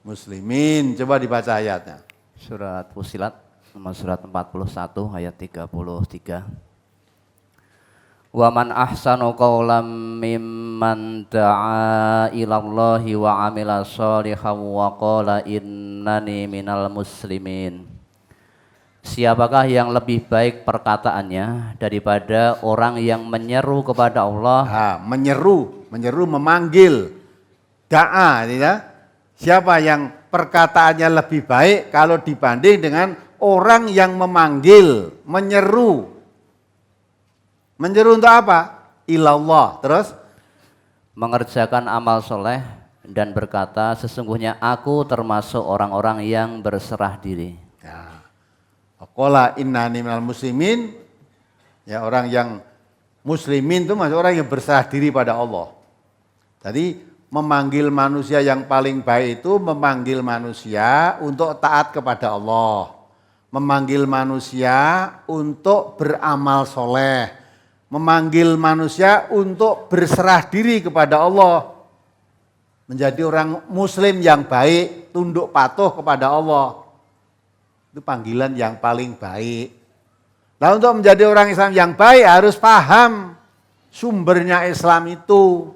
muslimin. Coba dibaca ayatnya. Surat Fussilat nomor surat 41 ayat 33. Wa man ahsanu qawlam mimman da'a ilallahi wa amila sholihan wa qala innani minal muslimin. Siapakah yang lebih baik perkataannya daripada orang yang menyeru kepada Allah? Menyeru memanggil. Da'a, ya. Siapa yang perkataannya lebih baik kalau dibanding dengan orang yang memanggil, menyeru. Menyeru untuk apa? Ilallah. Terus? Mengerjakan amal soleh dan berkata sesungguhnya aku termasuk orang-orang yang berserah diri. Ya. Qala innani minal muslimin. Ya, orang yang muslimin itu maksud orang yang berserah diri pada Allah. Jadi memanggil manusia yang paling baik itu memanggil manusia untuk taat kepada Allah. Memanggil manusia untuk beramal soleh. Memanggil manusia untuk berserah diri kepada Allah. Menjadi orang muslim yang baik, tunduk patuh kepada Allah. Itu panggilan yang paling baik. Nah, untuk menjadi orang Islam yang baik harus paham sumbernya Islam itu.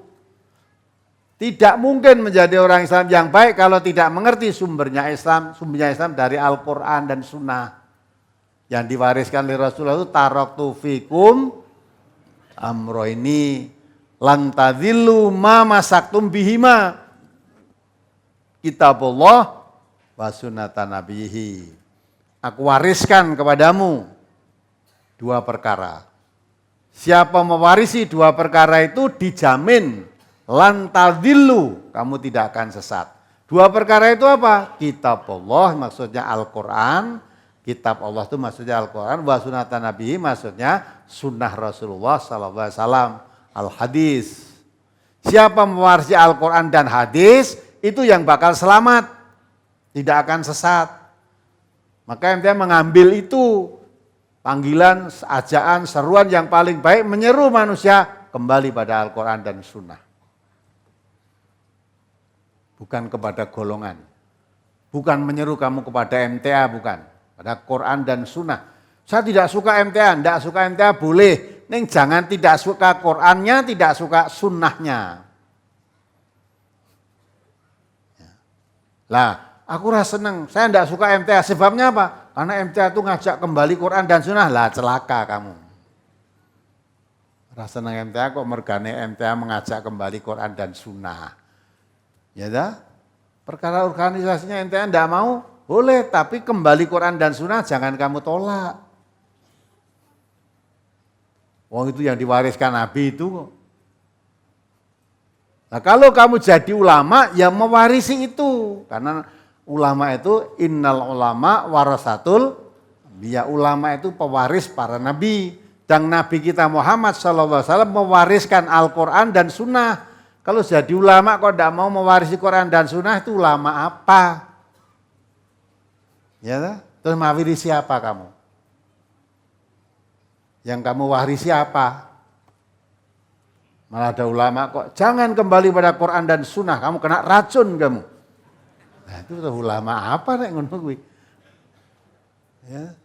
Tidak mungkin menjadi orang Islam yang baik kalau tidak mengerti sumbernya Islam. Sumbernya Islam dari Al-Quran dan Sunnah. Yang diwariskan oleh Rasulullah itu taraktu fikum amro ini lantadillu ma masaktum bihima kitabullah wa sunnatan nabihi. Aku wariskan kepadamu dua perkara. Siapa mewarisi dua perkara itu dijamin lantadillu, kamu tidak akan sesat. Dua perkara itu apa? Kitabullah maksudnya Al-Quran. Kitab Allah itu maksudnya Al-Quran. Wa sunnatan nabihi maksudnya sunnah Rasulullah SAW. Al-Hadis. Siapa mewarisi Al-Quran dan hadis, itu yang bakal selamat. Tidak akan sesat. Maka MTA mengambil itu. Panggilan, ajaan, seruan yang paling baik menyeru manusia kembali pada Al-Quran dan sunnah. Bukan kepada golongan. Bukan menyeru kamu kepada MTA, bukan. Pada Quran dan sunnah. Saya tidak suka MTA, tidak suka MTA boleh. Neng jangan tidak suka Qurannya, tidak suka sunnahnya. Lah, aku rasa seneng. Saya tidak suka MTA. Sebabnya apa? Karena MTA itu ngajak kembali Quran dan sunnah. Lah, celaka kamu. Rasa seneng MTA kok mergane MTA mengajak kembali Quran dan sunnah. Ya dah? Perkara organisasinya MTA tidak mau, boleh. Tapi kembali Quran dan sunnah jangan kamu tolak. Wong itu yang diwariskan Nabi itu kok. Nah kalau kamu jadi ulama, ya mewarisi itu. Karena ulama itu innal ulama warasatul. Ya ulama itu pewaris para nabi. Dan Nabi kita Muhammad SAW mewariskan Al-Quran dan sunnah. Kalau jadi ulama kok tidak mau mewarisi Quran dan sunnah, itu ulama apa? Ya, terus mewarisi apa kamu? Yang kamu warisi apa? Malah ada ulama kok, jangan kembali pada Quran dan sunnah, kamu kena racun kamu. Nah itu ulama apa nek ngono kuwi? Ya.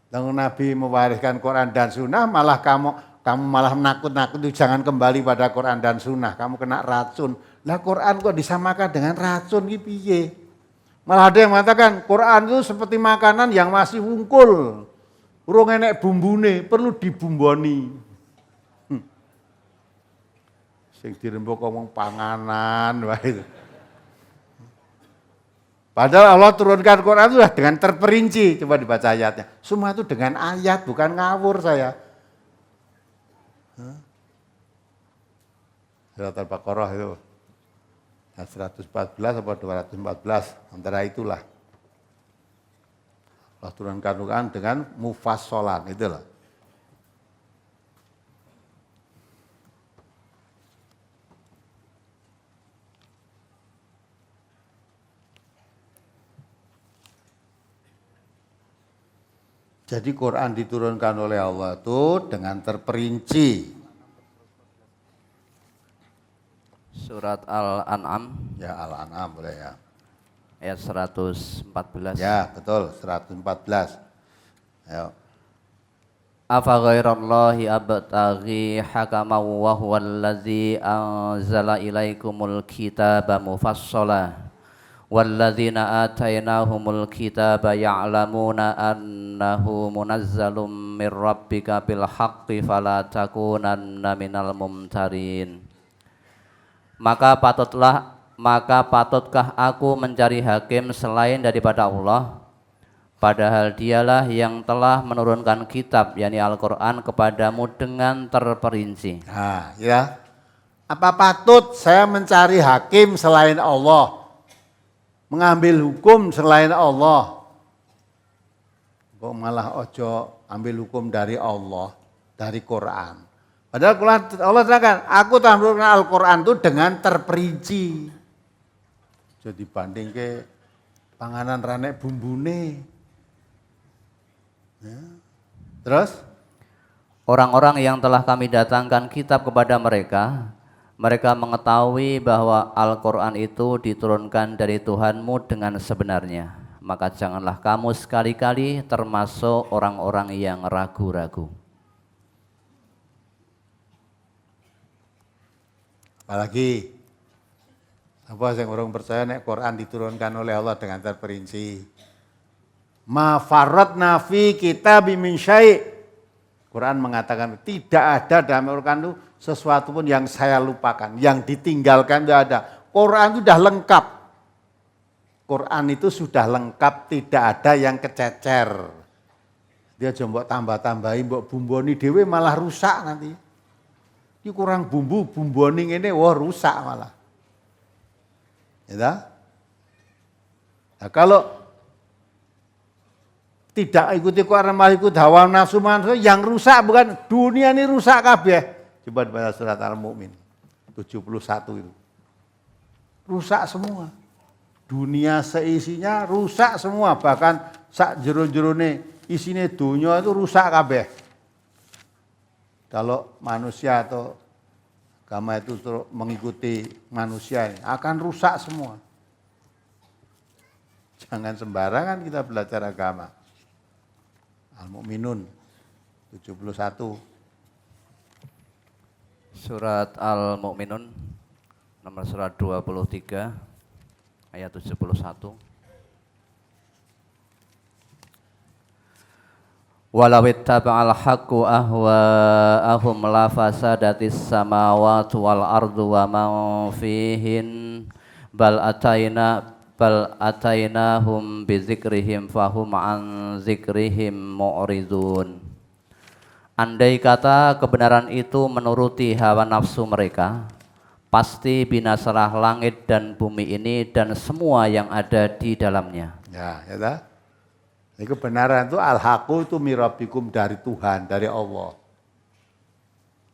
Dan Nabi mewariskan Quran dan sunnah, malah kamu malah menakut-nakut itu jangan kembali pada Quran dan sunnah, kamu kena racun. Lah Quran kok disamakan dengan racun iki piye? Malah ada yang mengatakan Quran itu seperti makanan yang masih wungkul. Urung enek bumbune, perlu dibumboni. Sing dirembuk ngomong panganan wae. Padahal Allah turunkan Quran itu sudah dengan terperinci. Coba dibaca ayatnya. Semua itu dengan ayat, bukan ngawur saya. Surat Al-Baqarah itu. Ya, 114 atau 214 antara itulah. Allah turunkan Quran dengan mufassalan itulah. Jadi Quran diturunkan oleh Allah itu dengan terperinci. Surat Al-An'am Ya Al-An'am boleh ya. ayat 114. Ya betul 114. Ayo. Afa ghairallahi abtaghi hakaman wa huwal ladzi anzala ilaikumul kitaba mufassala walladzina atainahumul kitaba ya'lamuna annahu munazzalum mir rabbika bil haqqi fala takunanna minal mumtarin. Maka patutkah aku mencari hakim selain daripada Allah, padahal dialah yang telah menurunkan kitab yakni Al-Quran kepadamu dengan terperinci. Nah ya, apa patut saya mencari hakim selain Allah, mengambil hukum selain Allah? Kok malah ojo ambil hukum dari Allah, dari Quran. Padahal Allah katakan, aku telah menurunkan Al-Quran itu dengan terperinci. Jadi banding ke panganan ranek bumbune. Ya. Terus? Orang-orang yang telah kami datangkan kitab kepada mereka, mereka mengetahui bahwa Al-Quran itu diturunkan dari Tuhanmu dengan sebenarnya. Maka janganlah kamu sekali-kali termasuk orang-orang yang ragu-ragu. Apalagi apa yang orang percaya nek Quran diturunkan oleh Allah dengan terperinci. Ma farratna fi kitabim min syai'. Quran mengatakan tidak ada dalam Al-Quran itu sesuatu pun yang saya lupakan, yang ditinggalkan tidak ada. Quran itu sudah lengkap. Quran itu sudah lengkap, tidak ada yang kececer. Dia coba tambah-tambahin, mbok bumboni dhewe malah rusak nanti. Ini kurang bumbu, bumboning ini wah rusak malah. Ya, nah, kalau tidak ikuti Quran malah ikut hawa nafsu manusia, yang rusak bukan dunia ini rusak kabeh. Coba baca surat Al-Mu'min 71 itu. Rusak semua. Dunia seisinya rusak semua, bahkan sak jero-jerone isine dunia itu rusak kabeh. Kalau manusia atau agama itu terus mengikuti manusia akan rusak semua. Jangan sembarangan kita belajar agama. Al-Mu'minun 71. Surat Al-Mu'minun nomor surat 23 ayat 71. Walau ittaba'al haqqu ahwa'ahum la fasadatis samawati wal ardu wa man fihin bal atainahum bizikrihim fahum an zikrihim mu'ridun. Andai kata kebenaran itu menuruti hawa nafsu mereka, pasti binasalah langit dan bumi ini dan semua yang ada di dalamnya. Ya, ya tak? Ini kebenaran itu al-haqqu itu mirabikum dari Tuhan, dari Allah.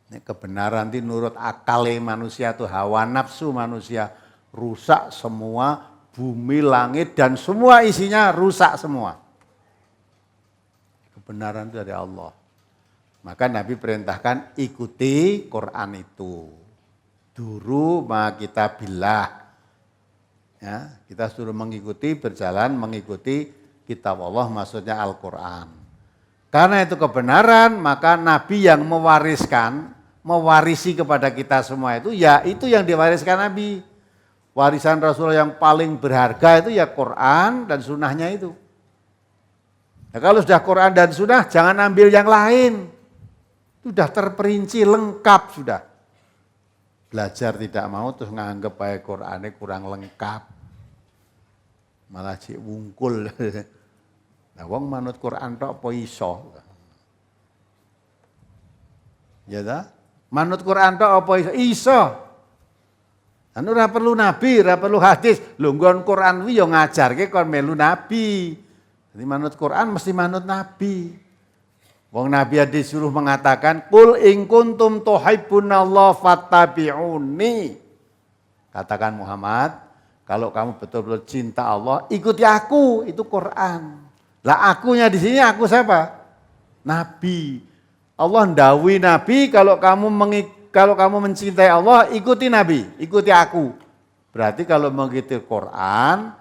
Ini kebenaran itu nurut akal manusia itu hawa nafsu manusia rusak semua, bumi, langit dan semua isinya rusak semua. Kebenaran itu dari Allah. Maka Nabi perintahkan ikuti Quran itu. Duru ma kita billah. Ya, kita suruh mengikuti, berjalan mengikuti kitab Allah, maksudnya Al-Quran. Karena itu kebenaran, maka Nabi yang mewarisi kepada kita semua itu, ya itu yang diwariskan Nabi. Warisan Rasul yang paling berharga itu ya Quran dan sunnahnya itu. Nah, kalau sudah Quran dan sunnah, jangan ambil yang lain. Sudah terperinci, lengkap sudah. Belajar tidak mau terus nganggep baik Qurannya kurang lengkap. Malah cik wungkul. Nah, wong manut Quran tok apa iso? Ya ta? Manut Quran tok apa iso? Iso. Anu ora perlu nabi, ora perlu hadis. Lho nggon Quran kuwi ya ngajarke kon melu nabi. Jadi manut Quran mesti manut nabi. Wong nabi disuruh mengatakan qul in kuntum tuhibbunallaha fattabi'uni. Katakan Muhammad, kalau kamu betul-betul cinta Allah, ikuti aku, itu Quran. Lah akunya di sini aku siapa? Nabi. Allah ndawi nabi kalau kamu mencintai Allah, ikuti Nabi, ikuti aku. Berarti kalau mengikuti Quran,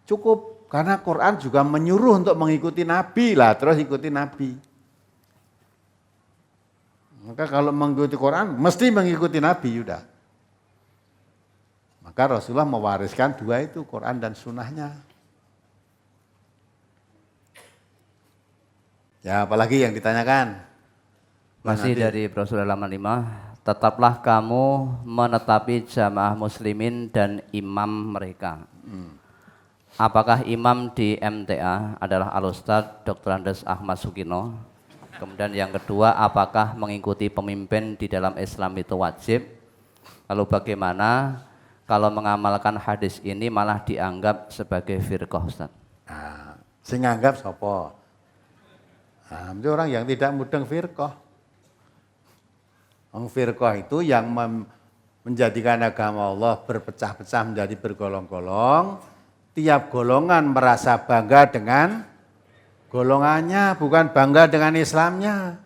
cukup. Karena Quran juga menyuruh untuk mengikuti Nabi lah, terus ikuti Nabi. Maka kalau mengikuti Quran, mesti mengikuti Nabi, udah. Maka Rasulullah mewariskan dua itu, Quran dan sunnahnya. Ya apalagi yang ditanyakan? Masih dari brosur halaman 5. Tetaplah kamu menetapi jamaah muslimin dan imam mereka. Apakah imam di MTA adalah Al-Ustadz Dr. Andes Ahmad Sukino? Kemudian yang kedua, apakah mengikuti pemimpin di dalam Islam itu wajib? Lalu bagaimana kalau mengamalkan hadis ini malah dianggap sebagai firqah, Ustaz? Nah, sing nganggap sapa? Nah, itu orang yang tidak mudeng firqah. Firqah itu yang menjadikan agama Allah berpecah-pecah menjadi bergolong-golong. Tiap golongan merasa bangga dengan golongannya, bukan bangga dengan Islamnya.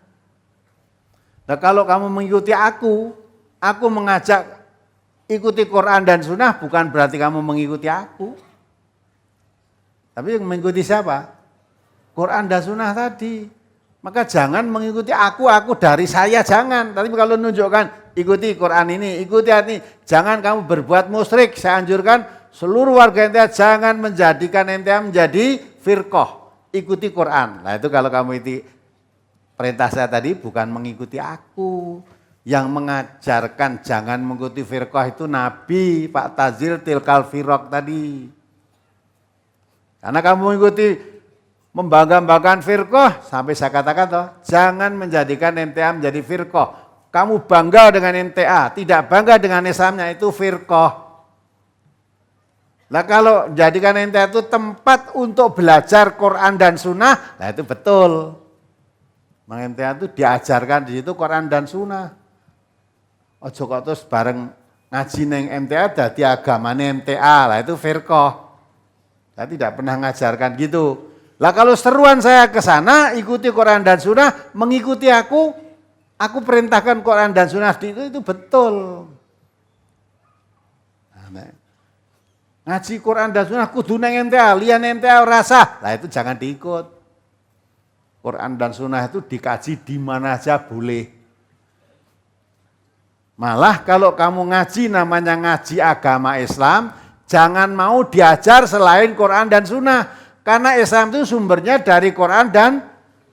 Nah kalau kamu mengikuti aku mengajak ikuti Quran dan Sunnah, bukan berarti kamu mengikuti aku. Tapi yang mengikuti siapa? Quran dan Sunnah tadi. Maka jangan mengikuti aku dari saya, jangan. Tapi kalau menunjukkan ikuti Quran ini, ikuti ini, jangan kamu berbuat musyrik. Saya anjurkan seluruh warga NTA jangan menjadikan NTA menjadi firqah. Ikuti Quran. Nah itu kalau kamu itu perintah saya tadi bukan mengikuti aku. Yang mengajarkan jangan mengikuti firqah itu Nabi, Pak Tazil tilkal firaq tadi. Karena kamu mengikuti membangga-banggakan firqah, sampai saya katakan toh, jangan menjadikan NTA menjadi firqah. Kamu bangga dengan NTA, tidak bangga dengan Islamnya, itu firqah. Nah kalau jadikan NTA itu tempat untuk belajar Quran dan Sunnah, nah itu betul. NTA itu diajarkan di situ Quran dan Sunnah. Ojo kok terus bareng ngaji neng MTA dadi agamane MTA, lah itu firqah. Saya tidak pernah ngajarkan gitu. Lah kalau seruan saya ke sana, ikuti Quran dan Sunnah, mengikuti aku perintahkan Quran dan Sunnah itu betul. Nah, ngaji Quran dan Sunnah kudu nang NTA, liyan NTA ora sah. Lah itu jangan diikut. Quran dan Sunnah itu dikaji di mana aja boleh. Malah kalau kamu ngaji namanya ngaji agama Islam, jangan mau diajar selain Quran dan Sunnah. Karena Islam itu sumbernya dari Quran dan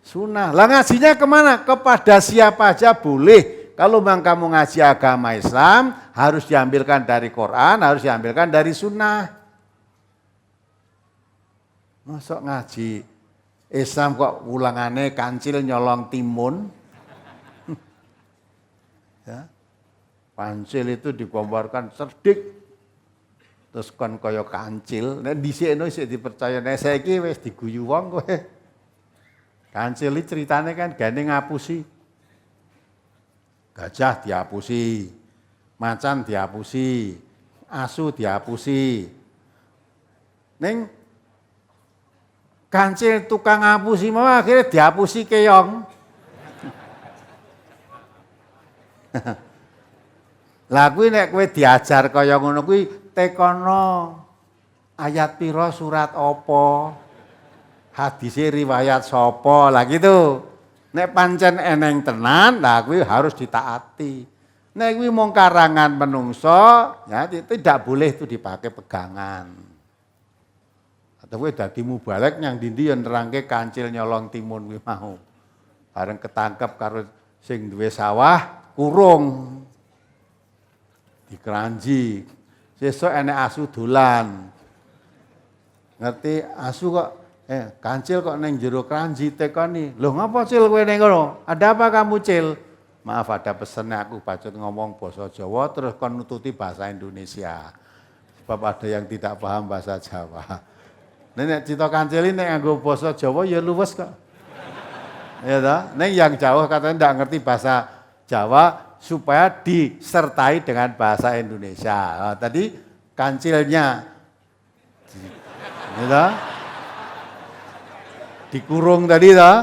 Sunnah. Lah ngajinya kemana? Kepada siapa aja boleh. Kalau memang kamu ngaji agama Islam, harus diambilkan dari Quran, harus diambilkan dari Sunnah. Masuk ngaji Islam kok ulangannya kancil nyolong timun. Ya. Kancil itu digambarkan cerdik. Terus kon kaya kancil, nek dhisikno isih dipercaya, nek saiki wis diguyu wong kowe. Kancil iki ceritane kan gane ngapusi. Gajah diapusi, macan diapusi, asu diapusi. Ning kancil tukang ngapusi mau akhirnya diapusi keong. Lah kuwi nek kowe diajar kaya ngono kuwi tekono ayat piro surat opo, hadise riwayat sopo, lah gitu. Nek pancen eneng tenan, lah kuwi harus ditaati. Nek kuwi mung karangan menungso, ya tidak boleh itu dipakai pegangan. Atau kuwi dadi mubalek yang dindi yen nerangke kancil nyolong timun kuwi mau. Bareng ketangkep karo sing duwe sawah, kurung. Dikeranji. Sesuk enek asu dolan. Ngerti asu kok kancil kok neng jero keranji tekoni. Loh ngapa Cil kowe ning ngono? Ada apa kamu Cil? maaf ada pesannya aku bacot ngomong basa Jawa terus kon nututi bahasa Indonesia. Sebab ada yang tidak paham bahasa Jawa. Nek Cito Kancil ini nganggo basa Jawa ya luwes kok. Ya toh? Nek yang jauh katanya tidak ngerti bahasa Jawa supaya disertai dengan bahasa Indonesia. Nah, tadi kancilnya gitu, dikurung tadi toh.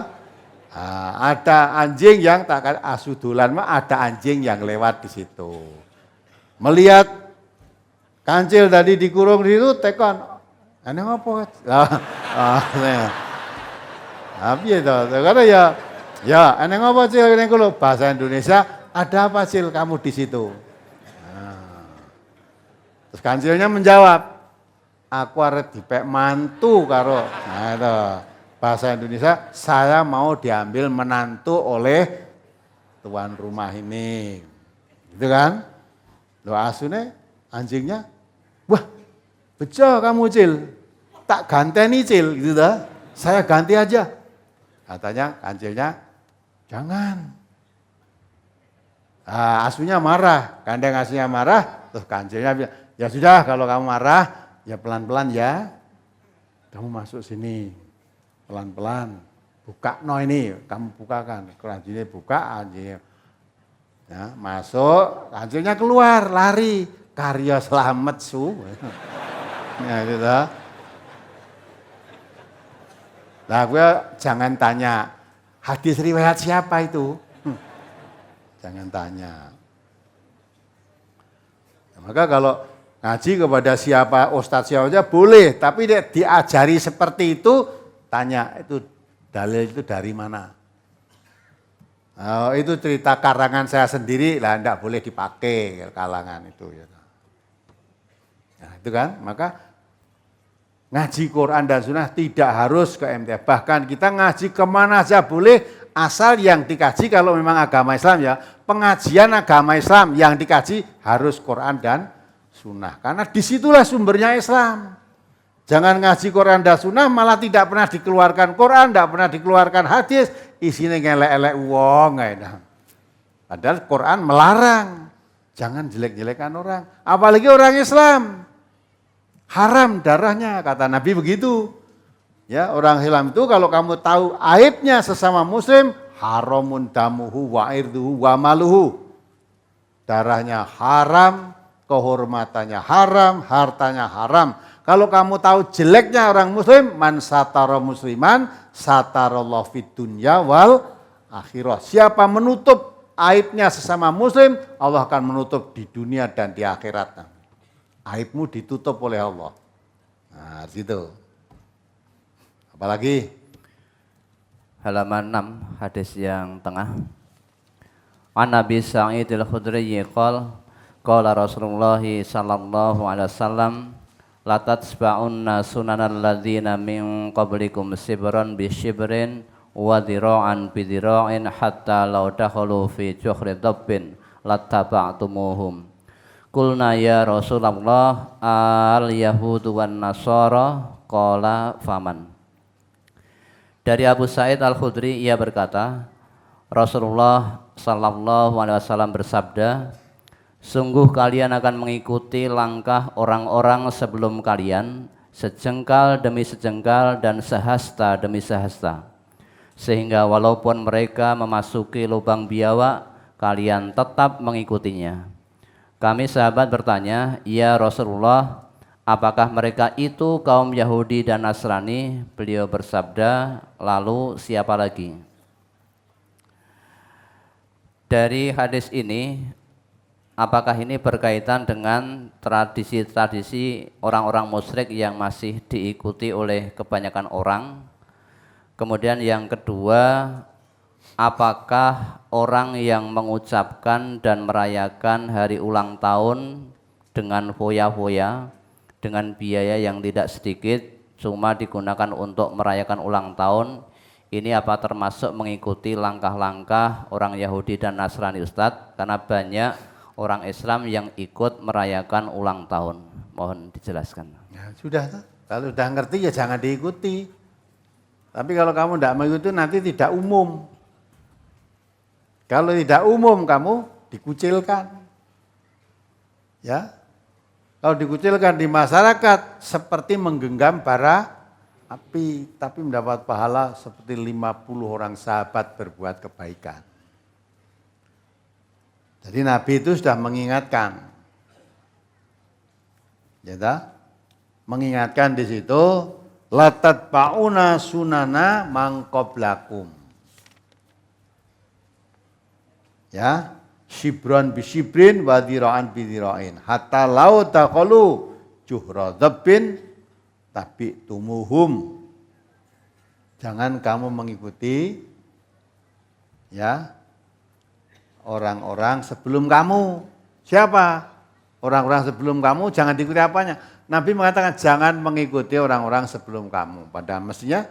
Nah, ada anjing yang tak asudulan mah ada anjing yang lewat di situ. Melihat kancil tadi dikurung di situ tekon. Ana ngopo? Tapi itu karena ya ana ngopo cil ning kulo bahasa Indonesia ada apa cil kamu di situ? Nah. Terus kancilnya menjawab, aku arep dipek mantu karo. Nah itu bahasa Indonesia, saya mau diambil menantu oleh tuan rumah ini. Gitu kan? Loh asune anjingnya, wah bejo kamu cil, tak ganteni cil gitu dah. Saya ganti aja. Katanya kancilnya, jangan. Nah, asunya marah, kandang asunya marah, terus kancilnya bilang, ya sudah kalau kamu marah, ya pelan-pelan ya. Kamu masuk sini, pelan-pelan. Buka no ini, kamu bukakan. Kancilnya buka, anjing. Ya, masuk, kancilnya keluar, lari. Karya selamat su. Ya gitu. Nah gue jangan tanya, hadis riwayat siapa itu? Jangan tanya. Nah, maka kalau ngaji kepada siapa, ustadz siapa aja boleh, tapi dia diajari seperti itu, tanya itu dalil itu dari mana? Nah, itu cerita karangan saya sendiri, lah enggak boleh dipakai kalangan itu. Nah, itu kan, maka ngaji Quran dan Sunnah tidak harus ke MTF. Bahkan kita ngaji kemana aja boleh, asal yang dikaji kalau memang agama Islam ya, pengajian agama Islam yang dikaji harus Quran dan Sunnah. Karena disitulah sumbernya Islam. Jangan ngaji Quran dan Sunnah malah tidak pernah dikeluarkan Quran, tidak pernah dikeluarkan hadis, isinya ngelek-elek wong. Padahal Quran melarang, jangan jelek-jelekan orang. Apalagi orang Islam. Haram darahnya, kata Nabi begitu. Ya, orang Islam itu kalau kamu tahu aibnya sesama muslim, haramun damuhu wa irduhu wa maluhu. Darahnya haram, kehormatannya haram, hartanya haram. Kalau kamu tahu jeleknya orang muslim, man satara musliman, satarallahu fid dunya wal akhirah. Siapa menutup aibnya sesama muslim, Allah akan menutup di dunia dan di akhirat. Aibmu ditutup oleh Allah. Nah, situ. Apalagi halaman 6 hadis yang tengah. An Nabi Sa'id al-Khudri qala Rasulullah sallallahu alaihi wasallam la tatsba'unna sunanal ladzina min qablikum sibran bi shibrin wa dhira'an bi dhira'in hatta law dakhalu fi juhri dabbin lattaba'tumuhum. Qulna ya Rasulullah al yahudu wan nasara qala faman. Dari Abu Sa'id Al-Khudri ia berkata, Rasulullah sallallahu alaihi wasallam bersabda, sungguh kalian akan mengikuti langkah orang-orang sebelum kalian, sejengkal demi sejengkal dan sehasta demi sehasta. Sehingga walaupun mereka memasuki lubang biawak, kalian tetap mengikutinya. Kami sahabat bertanya, ya Rasulullah, apakah mereka itu kaum Yahudi dan Nasrani? Beliau bersabda, lalu siapa lagi? Dari hadis ini, apakah ini berkaitan dengan tradisi-tradisi orang-orang musyrik yang masih diikuti oleh kebanyakan orang? Kemudian yang kedua, apakah orang yang mengucapkan dan merayakan hari ulang tahun dengan foya-foya, dengan biaya yang tidak sedikit, cuma digunakan untuk merayakan ulang tahun, ini apa termasuk mengikuti langkah-langkah orang Yahudi dan Nasrani Ustadz? Karena banyak orang Islam yang ikut merayakan ulang tahun. Mohon dijelaskan. Ya, sudah, kalau sudah ngerti ya jangan diikuti. Tapi kalau kamu tidak mengikuti nanti tidak umum. Kalau tidak umum kamu dikucilkan. Ya. Kalau dikucilkan di masyarakat seperti menggenggam bara api, tapi mendapat pahala seperti 50 orang sahabat berbuat kebaikan. Jadi Nabi itu sudah mengingatkan. Ya tak? Mengingatkan di situ latat pauna sunana mangkoblakum. Ya, shibron bisibrin wadiraan bidirain. Hatta lau taqalu juhra dhabbin tapi tumuhum. Jangan kamu mengikuti ya orang-orang sebelum kamu. Siapa? Orang-orang sebelum kamu jangan diikuti apanya. Nabi mengatakan jangan mengikuti orang-orang sebelum kamu. Padahal mestinya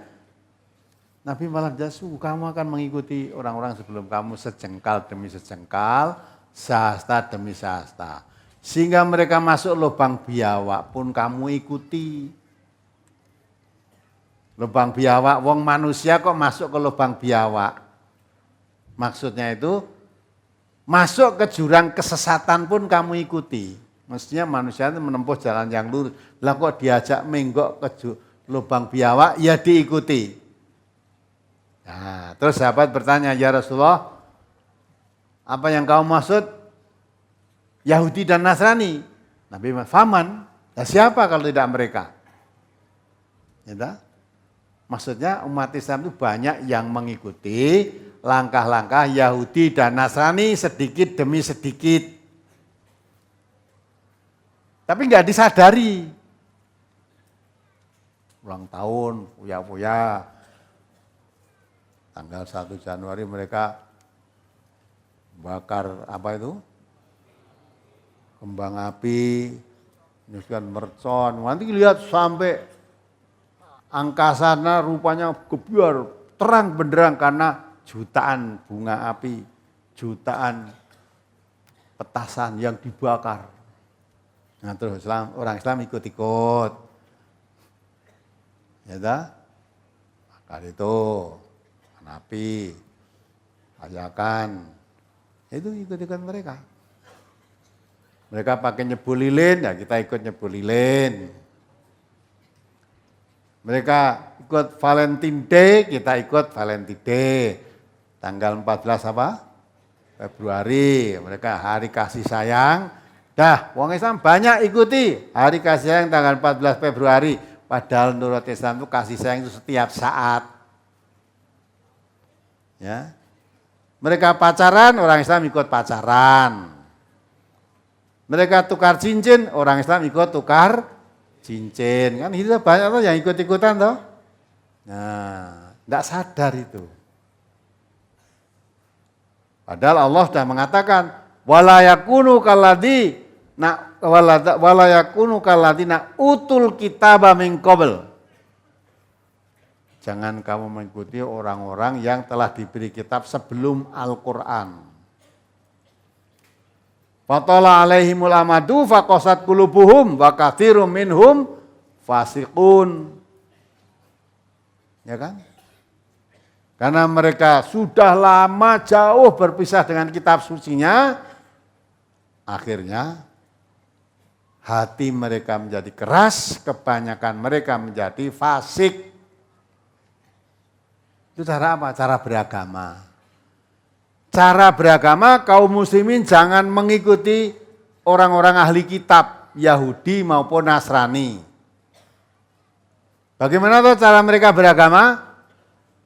Nabi malah jasu, kamu akan mengikuti orang-orang sebelum kamu sejengkal demi sejengkal, sahasta demi sahasta. Sehingga mereka masuk lubang biawak pun kamu ikuti. Lubang biawak, wong manusia kok masuk ke lubang biawak. Maksudnya itu, masuk ke jurang kesesatan pun kamu ikuti. Mestinya manusia itu menempuh jalan yang lurus. Lah kok diajak menggok ke lubang biawak, ya diikuti. Nah, terus sahabat bertanya, ya Rasulullah, apa yang kau maksud? Yahudi dan Nasrani. Nabi faman, ya siapa kalau tidak mereka? Ya, maksudnya umat Islam itu banyak yang mengikuti langkah-langkah Yahudi dan Nasrani sedikit demi sedikit. Tapi enggak disadari. Ulang tahun, puya-puya. Tanggal 1 Januari mereka bakar apa itu? Kembang api, nyuskan mercon. Nanti lihat sampai angkasa rupanya gebyar, terang benderang karena jutaan bunga api, jutaan petasan yang dibakar. Nah terus orang Islam ikut-ikut. Ya dah? Bakar itu. Nabi, ajakan, itu ikut-ikut mereka. Mereka pakai nyebul lilin, ya kita ikut nyebul lilin. Mereka ikut Valentine Day, kita ikut Valentine Day. Tanggal 14 apa? Februari, mereka hari kasih sayang. Dah, wong Islam banyak ikuti hari kasih sayang tanggal 14 Februari. Padahal menurut Islam itu kasih sayang itu setiap saat. Ya. Mereka pacaran, orang Islam ikut pacaran. Mereka tukar cincin, orang Islam ikut tukar cincin. Kan itu banyak tuh yang ikut-ikutan toh. Nah, enggak sadar itu. Padahal Allah sudah mengatakan wala yakunu kalladzi utul kitaba min qabl. Jangan kamu mengikuti orang-orang yang telah diberi kitab sebelum Al-Quran. Fatala alaihimul amadu faqasat qulubuhum wa katsirum minhum fasiqun. Ya kan? Karena mereka sudah lama jauh berpisah dengan kitab sucinya, akhirnya hati mereka menjadi keras, kebanyakan mereka menjadi fasik. Itu cara apa? Cara beragama. Cara beragama kaum muslimin jangan mengikuti orang-orang ahli kitab, Yahudi maupun Nasrani. Bagaimana tuh cara mereka beragama?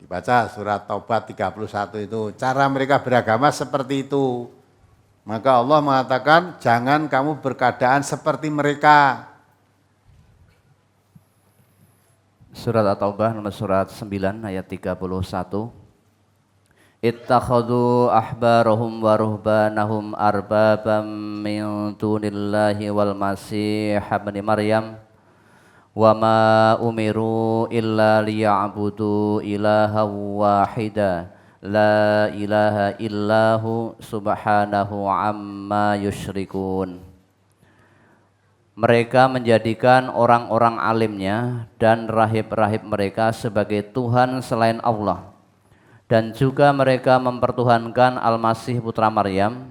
Dibaca surat Taubat 31 itu. Cara mereka beragama seperti itu. Maka Allah mengatakan jangan kamu berkeadaan seperti mereka. Surat At-Taubah nomor surat 9 ayat 31. Ittakhadhu ahbarahum wa ruhbanahum arbabam min dunillahi wal masih ibn Maryam wa ma umiru illa liya'budu ilaha wahida la ilaha illahu subhanahu amma yusyrikun. Mereka menjadikan orang-orang alimnya dan rahib-rahib mereka sebagai Tuhan selain Allah. Dan juga mereka mempertuhankan Al-Masih putra Maryam,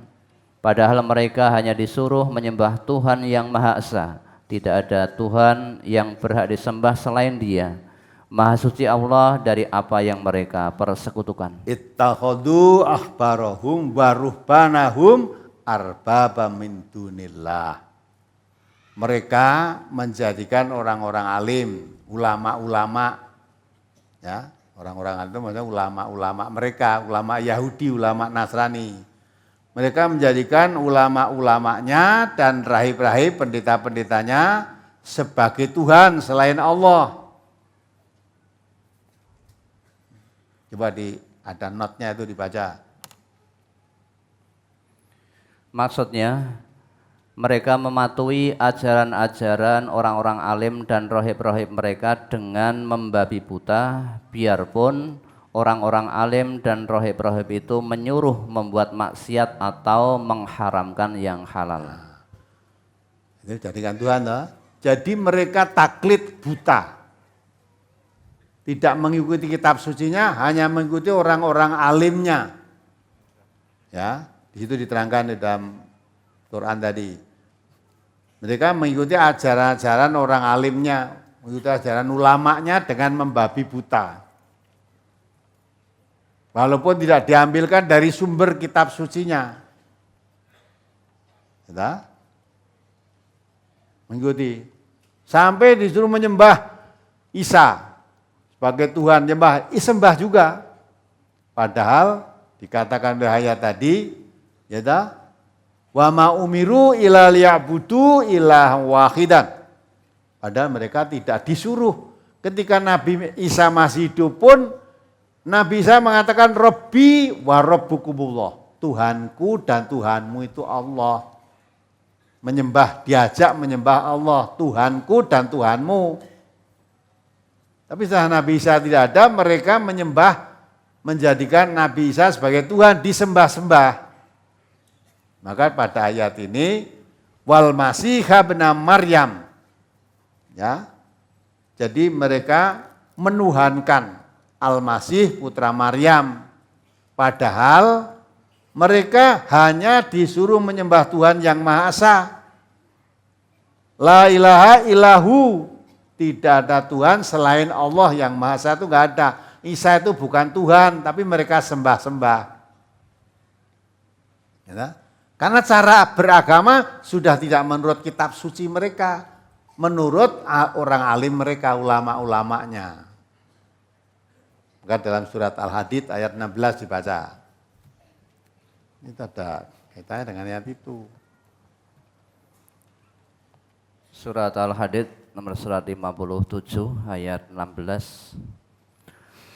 padahal mereka hanya disuruh menyembah Tuhan yang Maha Esa. Tidak ada Tuhan yang berhak disembah selain Dia. Maha suci Allah dari apa yang mereka persekutukan. Ittakhadhu ahbarahum wa ruhbanahum arbaba min dunillah. Mereka menjadikan orang-orang alim, ulama-ulama, ya, orang-orang alim itu maksudnya ulama-ulama mereka, ulama Yahudi, ulama Nasrani. Mereka menjadikan ulama-ulamanya dan rahib-rahib pendeta-pendetanya sebagai Tuhan selain Allah. Coba ada notnya itu dibaca. Maksudnya, mereka mematuhi ajaran-ajaran orang-orang alim dan rohib-rohib mereka dengan membabi buta, biarpun orang-orang alim dan rohib-rohib itu menyuruh membuat maksiat atau mengharamkan yang halal. Itu jadikan Tuhan, toh. Jadi mereka taklid buta. Tidak mengikuti kitab sucinya, hanya mengikuti orang-orang alimnya. Ya, di situ diterangkan di dalam Quran tadi. Mereka mengikuti ajaran-ajaran orang alimnya, mengikuti ajaran ulamanya dengan membabi buta. Walaupun tidak diambilkan dari sumber kitab sucinya. Kita mengikuti. Sampai disuruh menyembah Isa sebagai Tuhan, sembah juga. Padahal dikatakan oleh ayat tadi, ya ta? Wa ma umiru illa liya'budu ilahan wahidan. Padahal mereka tidak disuruh. Ketika Nabi Isa masih hidup pun, Nabi Isa mengatakan Rabbi wa rabbukumullah. Tuhanku dan Tuhanmu itu Allah. Diajak menyembah Allah, Tuhanku dan Tuhanmu. Tapi setelah Nabi Isa tidak ada, mereka menjadikan Nabi Isa sebagai Tuhan, disembah-sembah. Maka pada ayat ini wal Masihha ibna Maryam, ya. Jadi mereka menuhankan Al-Masih putra Maryam, padahal mereka hanya disuruh menyembah Tuhan yang Maha Esa. La ilaha illahu, tidak ada Tuhan selain Allah yang Maha Esa, itu enggak ada. Isa itu bukan Tuhan, tapi mereka sembah-sembah. Ya. Karena cara beragama sudah tidak menurut kitab suci mereka, menurut orang alim mereka, ulama-ulamanya. Maka dalam surat Al-Hadid ayat 16 dibaca. Itu ada kaitannya dengan ayat itu. Surat Al-Hadid nomor surat 57 ayat 16.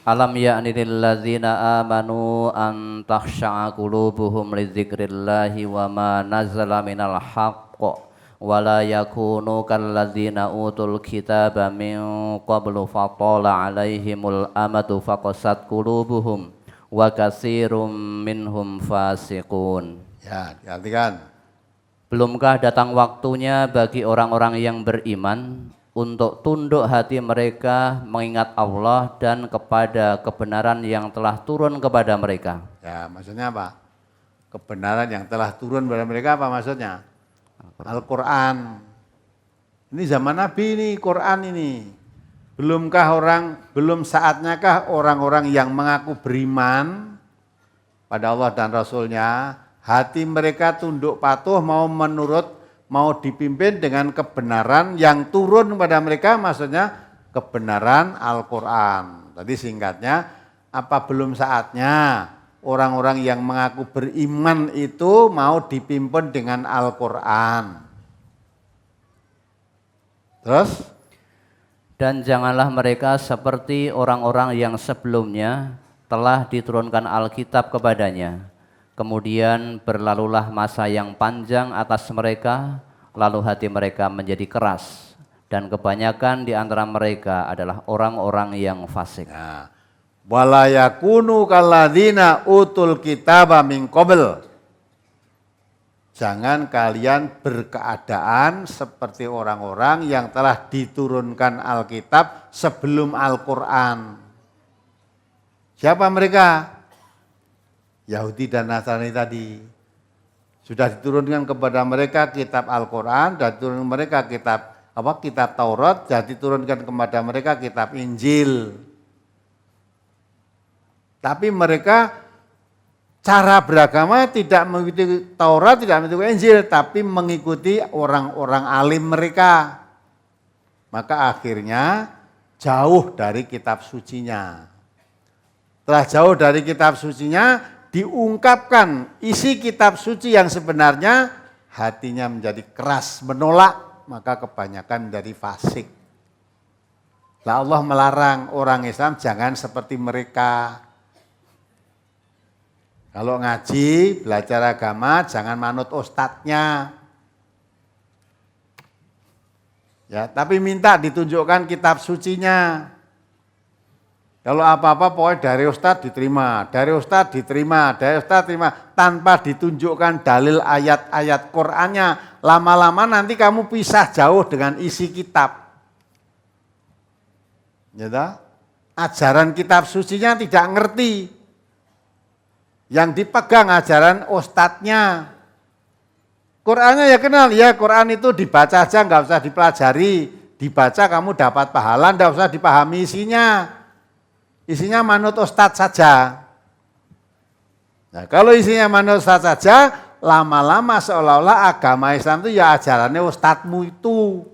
Alam ya'ni lil ladzina amanu an takhsha'a qulubuhum li dzikrillahi wa ma nazzala minal haqq wa la yakunu kal ladzina utul kitaba min qablu fatala 'alaihimul amadu faqasat qulubuhum wa katsirum minhum fasiqun. Ya, diartikan. Belumkah datang waktunya bagi orang-orang yang beriman untuk tunduk hati mereka mengingat Allah dan kepada kebenaran yang telah turun kepada mereka. Ya, maksudnya apa? Kebenaran yang telah turun kepada mereka apa maksudnya? Al-Quran. Ini zaman Nabi ini, Quran ini. Belum saatnyakah orang-orang yang mengaku beriman pada Allah dan Rasulnya, hati mereka tunduk patuh mau dipimpin dengan kebenaran yang turun kepada mereka, maksudnya kebenaran Al-Quran. Tadi singkatnya, apa belum saatnya orang-orang yang mengaku beriman itu mau dipimpin dengan Al-Quran? Terus? Dan janganlah mereka seperti orang-orang yang sebelumnya telah diturunkan Alkitab kepadanya. Kemudian berlalulah masa yang panjang atas mereka, lalu hati mereka menjadi keras. Dan kebanyakan di antara mereka adalah orang-orang yang fasik. Nah, wala yakunu kalladzina utul kitaba min qabl. Jangan kalian berkeadaan seperti orang-orang yang telah diturunkan Alkitab sebelum Al-Quran. Siapa mereka? Yahudi dan Nasrani tadi. Sudah diturunkan kepada mereka kitab Al-Quran, dan diturunkan mereka kitab Taurat, dan diturunkan kepada mereka kitab Injil. Tapi mereka cara beragama tidak mengikuti Taurat, tidak mengikuti Injil, tapi mengikuti orang-orang alim mereka. Maka akhirnya jauh dari kitab sucinya. Setelah jauh dari kitab sucinya, diungkapkan isi kitab suci yang sebenarnya, hatinya menjadi keras, menolak, maka kebanyakan menjadi fasik. Lah Allah melarang orang Islam jangan seperti mereka. Kalau ngaji, belajar agama, jangan manut ustadznya. Ya, tapi minta ditunjukkan kitab sucinya. Kalau apa-apa pokoknya dari ustadz diterima, dari ustadz diterima, dari ustadz diterima, tanpa ditunjukkan dalil ayat-ayat Qur'annya. Lama-lama nanti kamu pisah jauh dengan isi kitab. Ya, ajaran kitab sucinya tidak ngerti. Yang dipegang ajaran ustadznya. Qur'annya ya kenal, ya Qur'an itu dibaca aja, nggak usah dipelajari. Dibaca kamu dapat pahala, nggak usah dipahami isinya. Isinya manut ustadz saja. Nah, kalau isinya manut ustadz saja, lama-lama seolah-olah agama Islam itu ya ajarannya ustadzmu itu.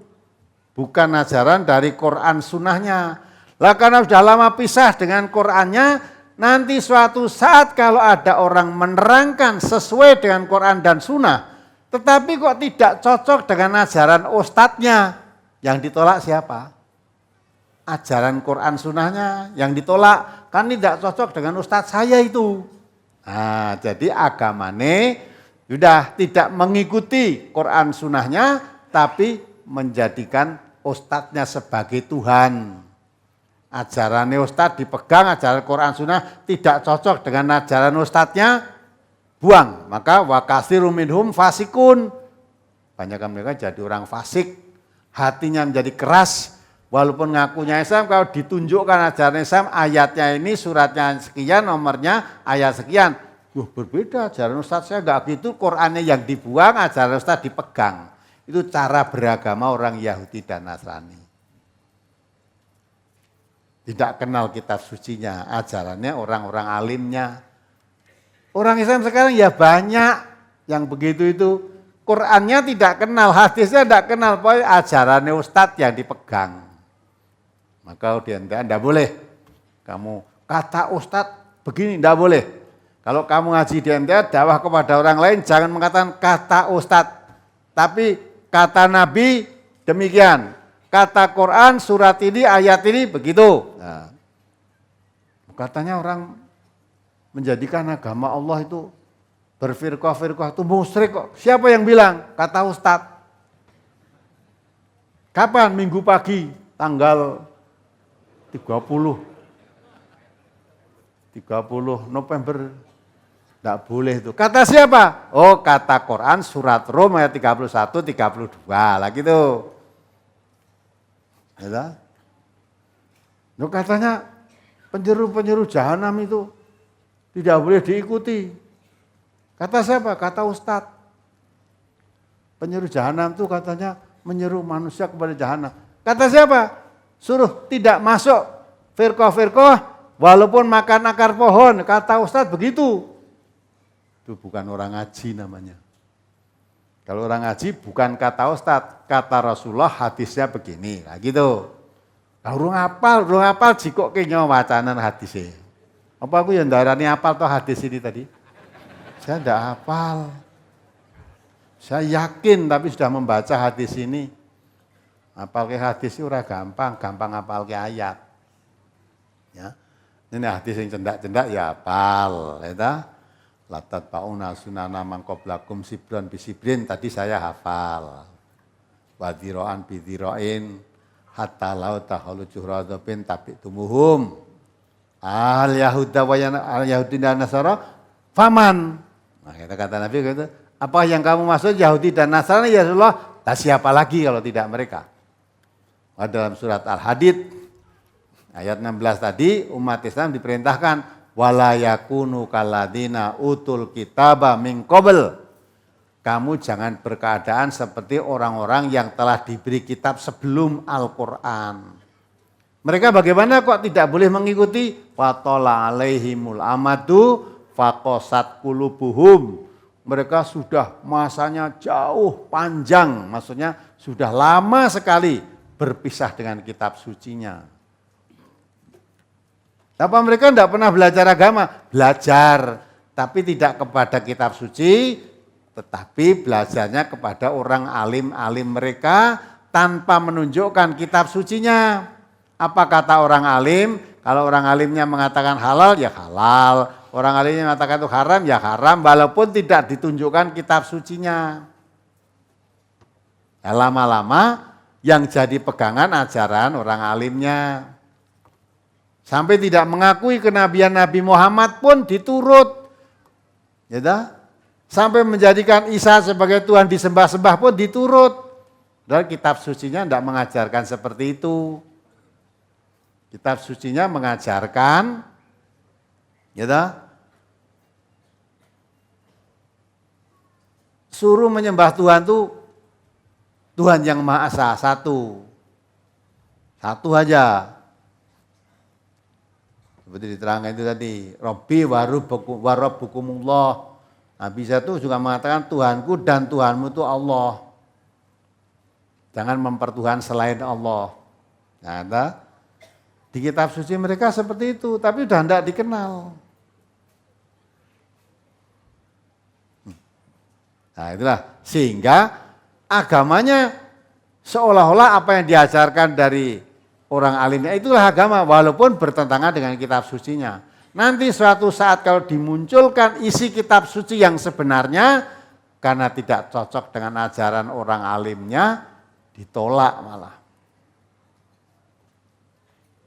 Bukan ajaran dari Quran sunnahnya. Lah karena sudah lama pisah dengan Qurannya, nanti suatu saat kalau ada orang menerangkan sesuai dengan Quran dan sunnah, tetapi kok tidak cocok dengan ajaran ustadznya, yang ditolak siapa? Ajaran Quran sunnahnya yang ditolak, kan tidak cocok dengan ustadz saya itu. Nah, jadi agamane sudah tidak mengikuti Quran sunnahnya, tapi menjadikan ustadznya sebagai Tuhan. Ajaran ustadz dipegang, ajaran Quran sunnah tidak cocok dengan ajaran ustadznya, buang. Maka wakasiru minhum fasikun. Banyak mereka jadi orang fasik, hatinya menjadi keras. Walaupun ngakunya Islam, kalau ditunjukkan ajaran Islam, ayatnya ini, suratnya sekian, nomornya ayat sekian. Berbeda, ajaran Ustadz saya enggak gitu, Qur'annya yang dibuang, ajaran Ustadz dipegang. Itu cara beragama orang Yahudi dan Nasrani. Tidak kenal kitab sucinya, ajarannya orang-orang alimnya. Orang Islam sekarang ya banyak yang begitu itu. Qur'annya tidak kenal, hadisnya tidak kenal, pokoknya ajarannya Ustadz yang dipegang. Maka tidak boleh. Kamu kata ustadz begini, tidak boleh. Kalau kamu ngaji di NTA, dakwah kepada orang lain, jangan mengatakan kata ustadz. Tapi kata Nabi demikian. Kata Quran, surat ini, ayat ini, begitu. Nah, katanya orang menjadikan agama Allah itu berfirqah-firqah itu musyrik kok. Siapa yang bilang? Kata ustadz. Kapan? Minggu pagi, tanggal 30 November, tidak boleh itu. Kata siapa? Oh, kata Quran surat Rum ayat 31, 32 lah gitu. Ya, no, katanya penjuru-penjuru jahanam itu tidak boleh diikuti. Kata siapa? Kata Ustadz. Penjuru jahanam itu katanya menyeru manusia kepada jahanam. Kata siapa? Suruh tidak masuk firqah-firqah walaupun makan akar pohon. Kata Ustadz begitu. Itu bukan orang ngaji namanya. Kalau orang ngaji bukan kata Ustadz, kata Rasulullah, hadisnya begini. Nah gitu. Urung apal jikok kayaknya wacanan hadisnya. Apa aku yang darani apal toh hadis ini tadi? Saya tidak hafal. Saya yakin tapi sudah membaca hadis ini. Apal ke hadis itu ora gampang apal ke ayat. Ya. Ini hadis yang cendak-cendak ya apal, ya. Latat pauna sunana mangqoblakum sibran bisibrin tadi saya hafal. Wadiroan bidiroin hatta lauta halu juhradabin tapi tumuhum. Al Yahuda wa al Yahudi dan Nasara faman. Nah, kata Nabi gitu, apa yang kamu maksud Yahudi dan Nasrani ya Rasulullah? Tak siapa lagi kalau tidak mereka. Dalam surat Al-Hadid ayat 16 tadi umat Islam diperintahkan wala yakunu kalladzina utul kitaba min qabl. Kamu jangan berkeadaan seperti orang-orang yang telah diberi kitab sebelum Al-Qur'an. Mereka bagaimana kok tidak boleh mengikuti? Fatola alaihimul amadu faqasat qulubuhum. Mereka sudah masanya jauh panjang, maksudnya sudah lama sekali berpisah dengan kitab sucinya. Apa mereka tidak pernah belajar agama? Belajar, tapi tidak kepada kitab suci, tetapi belajarnya kepada orang alim-alim mereka tanpa menunjukkan kitab sucinya. Apa kata orang alim? Kalau orang alimnya mengatakan halal, ya halal. Orang alimnya mengatakan itu haram, ya haram, walaupun tidak ditunjukkan kitab sucinya. Ya, lama-lama yang jadi pegangan ajaran orang alimnya. Sampai tidak mengakui kenabian Nabi Muhammad pun diturut. Ya dah? Sampai menjadikan Isa sebagai Tuhan disembah-sembah pun diturut. Dan kitab sucinya tidak mengajarkan seperti itu. Kitab sucinya mengajarkan, ya dah? Suruh menyembah Tuhan itu Tuhan yang Maha Esa, satu. Satu aja. Seperti diterangkan itu tadi, Rabbi warabbukumullah. Nabi Isa itu juga mengatakan Tuhanku dan Tuhanmu itu Allah. Jangan mempertuhan selain Allah. Nah, di kitab suci mereka seperti itu, tapi sudah tidak dikenal. Nah itulah, sehingga agamanya seolah-olah apa yang diajarkan dari orang alimnya itulah agama, walaupun bertentangan dengan kitab sucinya. Nanti suatu saat kalau dimunculkan isi kitab suci yang sebenarnya, karena tidak cocok dengan ajaran orang alimnya, ditolak malah.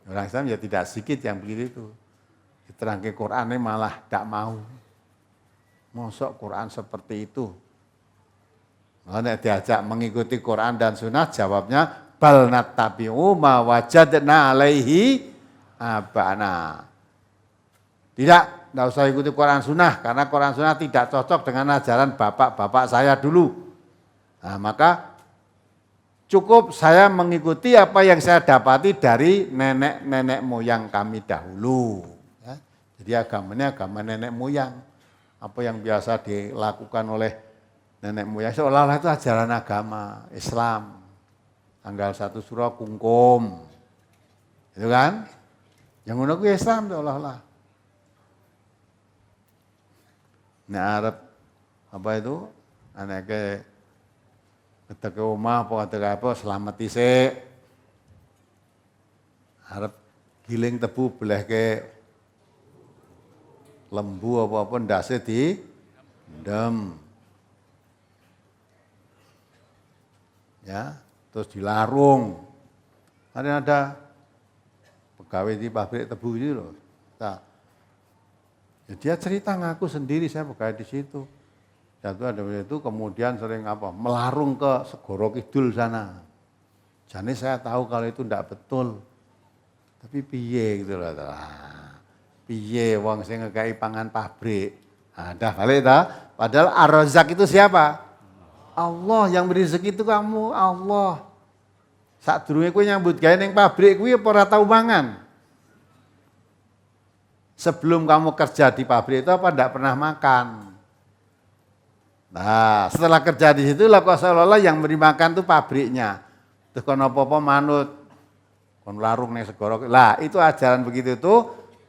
Orang Islam ya tidak sedikit yang begitu itu. Diterangkan Qur'annya malah tidak mau. Mosok Qur'an seperti itu. Malah diajak mengikuti Qur'an dan Sunnah, jawabnya bal nattabi'u ma wajadna alaihi abana. Tidak usah ikuti Quran Sunnah, karena Quran Sunnah tidak cocok dengan ajaran bapak-bapak saya dulu. Nah, maka cukup saya mengikuti apa yang saya dapati dari nenek-nenek moyang kami dahulu. Ya, jadi agamanya agama nenek moyang. Apa yang biasa dilakukan oleh nenek moyang, seolah-olah itu ajaran agama Islam. Tanggal 1 surah kungkum. Itu kan? Yang ngono kuwi Islam seolah-olah. Nek arep apa itu? Anake keteke omah apa selamat dhisik. Arep giling tebu belehke lembu apa-apa ndase di ndem. Ya, terus dilarung. Ada pegawai di pabrik tebu itu loh. Nah, ya dia cerita ngaku sendiri, saya pegawai di situ. Jatuh ada itu kemudian sering melarung ke Segoro Kidul sana. Jadi saya tahu kalau itu tidak betul. Tapi piye gitu loh. Piye wong sing ngekei pangan pabrik. Nah, dah balik dah. Padahal Ar-Razzaq itu siapa? Allah yang beri rezeki itu kamu, Allah. Sadurunge kowe nyambut gawe ning pabrik kuwi apa ora tau mangan? Sebelum kamu kerja di pabrik itu apa enggak pernah makan? Nah, setelah kerja di situ lah kok seolah-olah yang beri makan itu pabriknya. Terus kon apa-apa manut. Kon larung ning segoro. Lah, itu ajaran begitu itu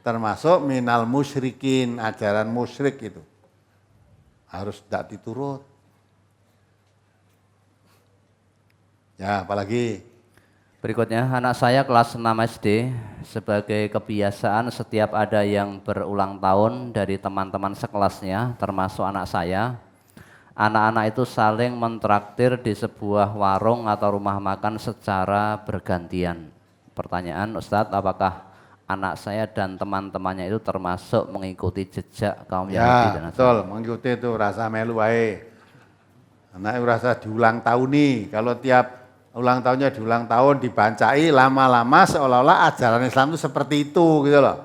termasuk minal musyrikin, ajaran musyrik itu. Harus tidak diturut. Ya, apalagi? Berikutnya, anak saya kelas 6 SD, sebagai kebiasaan setiap ada yang berulang tahun dari teman-teman sekelasnya, termasuk anak saya, anak-anak itu saling mentraktir di sebuah warung atau rumah makan secara bergantian. Pertanyaan, Ustadz, apakah anak saya dan teman-temannya itu termasuk mengikuti jejak kaum Yahudi dan Nasrani? Betul, mengikuti itu rasa melu wae. Anak rasa diulang tahun nih, kalau tiap ulang tahunnya diulang tahun dibancai lama-lama seolah-olah ajaran Islam itu seperti itu gitu loh.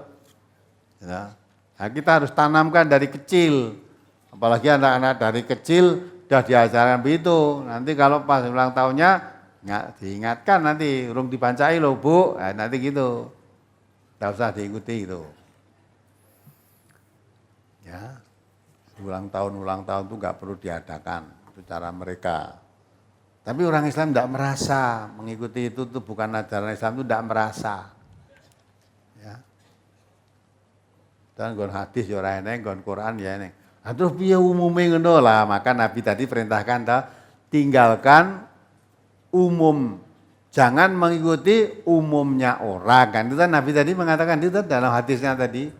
Ya. Nah, kita harus tanamkan dari kecil. Apalagi anak-anak dari kecil sudah diajarkan begitu. Nanti kalau pas ulang tahunnya nggak diingatkan nanti urung dibancai loh Bu. Nah, nanti gitu. Tidak usah diikuti itu. Ya, ulang tahun itu nggak perlu diadakan. Itu cara mereka. Tapi orang Islam tidak merasa mengikuti itu tuh bukan ajaran Islam itu tidak merasa. Ya. Dan gon hadis ya ora eneng, gon Quran ya eneng. Terus piye umume ngono lah, maka Nabi tadi perintahkan tinggalkan umum. Jangan mengikuti umumnya orang. Kan itu kan Nabi tadi mengatakan itu dalam hadisnya tadi.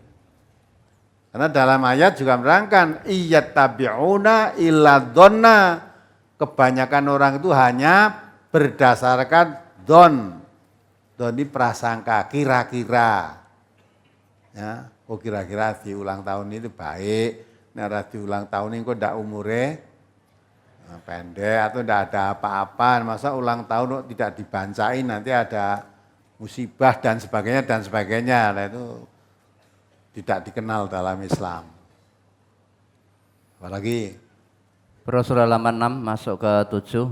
Karena dalam ayat juga menerangkan iyattabi'una illa dhanna. Kebanyakan orang itu hanya berdasarkan don. Don ini prasangka, kira-kira. Ya, oh kira-kira di ulang tahun itu baik. Nah, di ulang tahun ini kok ndak umure pendek atau ndak ada apa-apa. Masa ulang tahun kok tidak dibancain nanti ada musibah dan sebagainya. Nah, itu tidak dikenal dalam Islam. Apalagi Rasulullah halaman 6 masuk ke 7.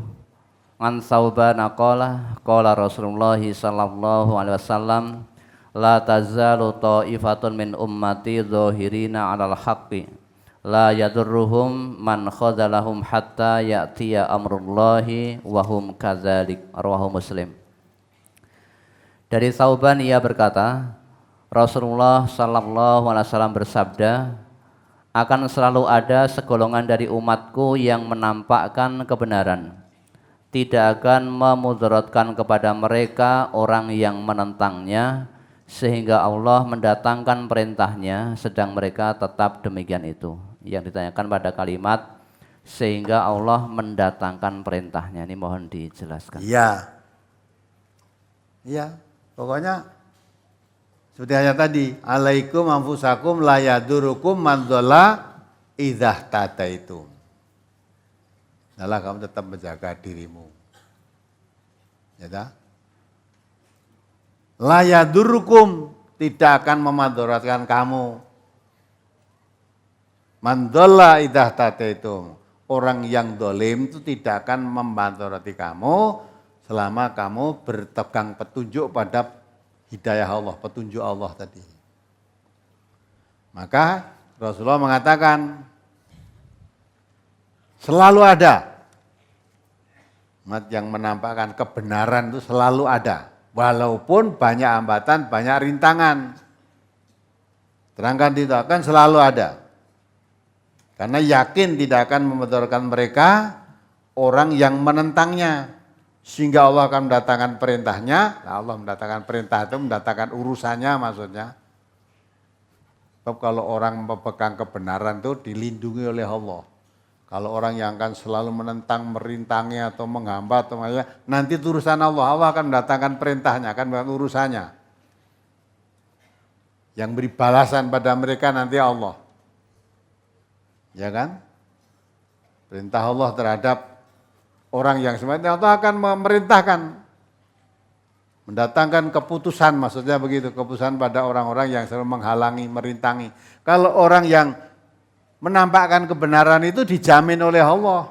An Sauban qala Rasulullah sallallahu alaihi wasallam la tazalu ta'ifatun min ummati dhahirina 'alal haqqi la yadurruhum man khadalahum hatta ya'tiya amrullahi wa hum kadzalik. Rawahu Muslim. Dari Sauban ia berkata, Rasulullah sallallahu alaihi wasallam bersabda, akan selalu ada segolongan dari umatku yang menampakkan kebenaran, tidak akan memudaratkan kepada mereka orang yang menentangnya, sehingga Allah mendatangkan perintahnya, sedang mereka tetap demikian itu. Yang ditanyakan pada kalimat sehingga Allah mendatangkan perintahnya, ini mohon dijelaskan. Iya, pokoknya seperti ayat tadi, alaikum anfusakum la yadurukum man dhalla idzah tataitum. Adalah kamu tetap menjaga dirimu. Ya dah? La yadurukum, tidak akan memadaratkan kamu. Man dhalla idzah tataitum. Orang yang dolim itu tidak akan memadaratkan kamu selama kamu berpegang petunjuk pada hidayah Allah, petunjuk Allah tadi. Maka Rasulullah mengatakan selalu ada umat yang menampakkan kebenaran itu selalu ada. Walaupun banyak hambatan, banyak rintangan. Terangkan itu akan selalu ada. Karena yakin tidak akan memudaratkan mereka orang yang menentangnya. Sehingga Allah akan mendatangkan perintahnya. Nah, Allah mendatangkan perintah itu mendatangkan urusannya maksudnya. Sebab kalau orang memegang kebenaran itu dilindungi oleh Allah. Kalau orang yang akan selalu menentang, merintangi atau menghambat, nanti itu urusan Allah. Allah akan mendatangkan perintahnya, akan mendatangkan urusannya. Yang beri balasan pada mereka nanti Allah. Ya kan? Perintah Allah terhadap orang yang sebenarnya Allah akan memerintahkan, mendatangkan keputusan, maksudnya begitu, keputusan pada orang-orang yang selalu menghalangi, merintangi. Kalau orang yang menampakkan kebenaran itu dijamin oleh Allah,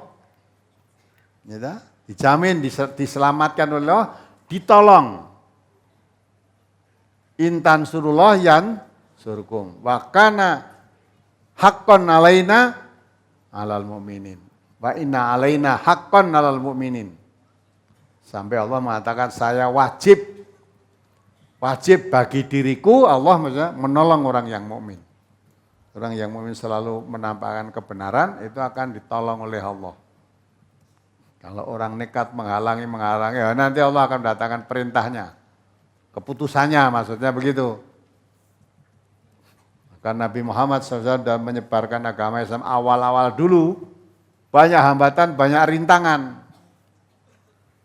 ya, dijamin, diselamatkan oleh Allah, ditolong. Intan surullah yan surkum, wa kana haqqan alaina alal mu'minin. Wa inna alaina haqqan 'alal mu'minin. Sampai Allah mengatakan saya wajib bagi diriku, Allah maksudnya menolong orang yang mukmin. Orang yang mukmin selalu menampakkan kebenaran itu akan ditolong oleh Allah. Kalau orang nekat menghalangi, ya nanti Allah akan mendatangkan perintahnya. Keputusannya maksudnya begitu. Maka Nabi Muhammad SAW sudah menyebarkan agama Islam awal-awal dulu. Banyak hambatan, banyak rintangan.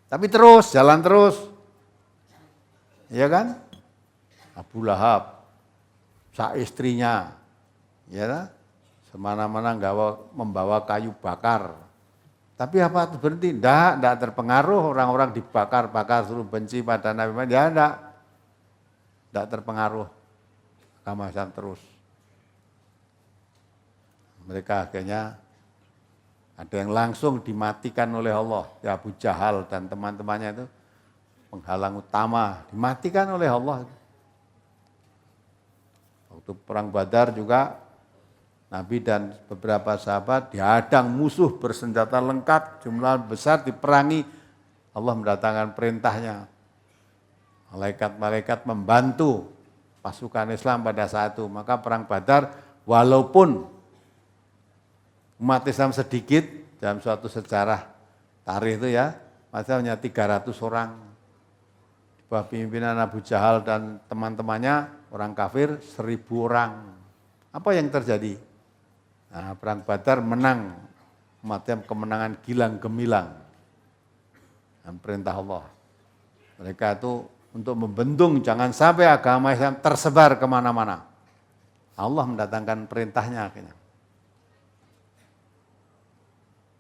Tapi terus, jalan terus. Iya kan? Abu Lahab, sak istrinya, ya, semana-mana membawa kayu bakar. Tapi apa berhenti? Tidak terpengaruh, orang-orang dibakar-bakar suruh benci pada Nabi Muhammad. Ya, tidak. tidak. Tidak terpengaruh. Agama Islam terus. mereka akhirnya ada yang langsung dimatikan oleh Allah. Ya Abu Jahal dan teman-temannya itu penghalang utama, dimatikan oleh Allah. Waktu perang Badar juga Nabi dan beberapa sahabat dihadang musuh bersenjata lengkap, jumlah besar diperangi. Allah mendatangkan perintahnya. Malaikat-malaikat membantu pasukan Islam pada saat itu. Maka perang Badar walaupun umat Islam sedikit dalam suatu sejarah tarikh itu ya, masih hanya 300 orang. Di bawah pimpinan Abu Jahal dan teman-temannya orang kafir 1000 orang. Apa yang terjadi? Nah, perang Badar menang, umatnya kemenangan gilang gemilang. Dan perintah Allah. Mereka itu untuk membendung jangan sampai agama Islam tersebar kemana-mana. Allah mendatangkan perintahnya akhirnya.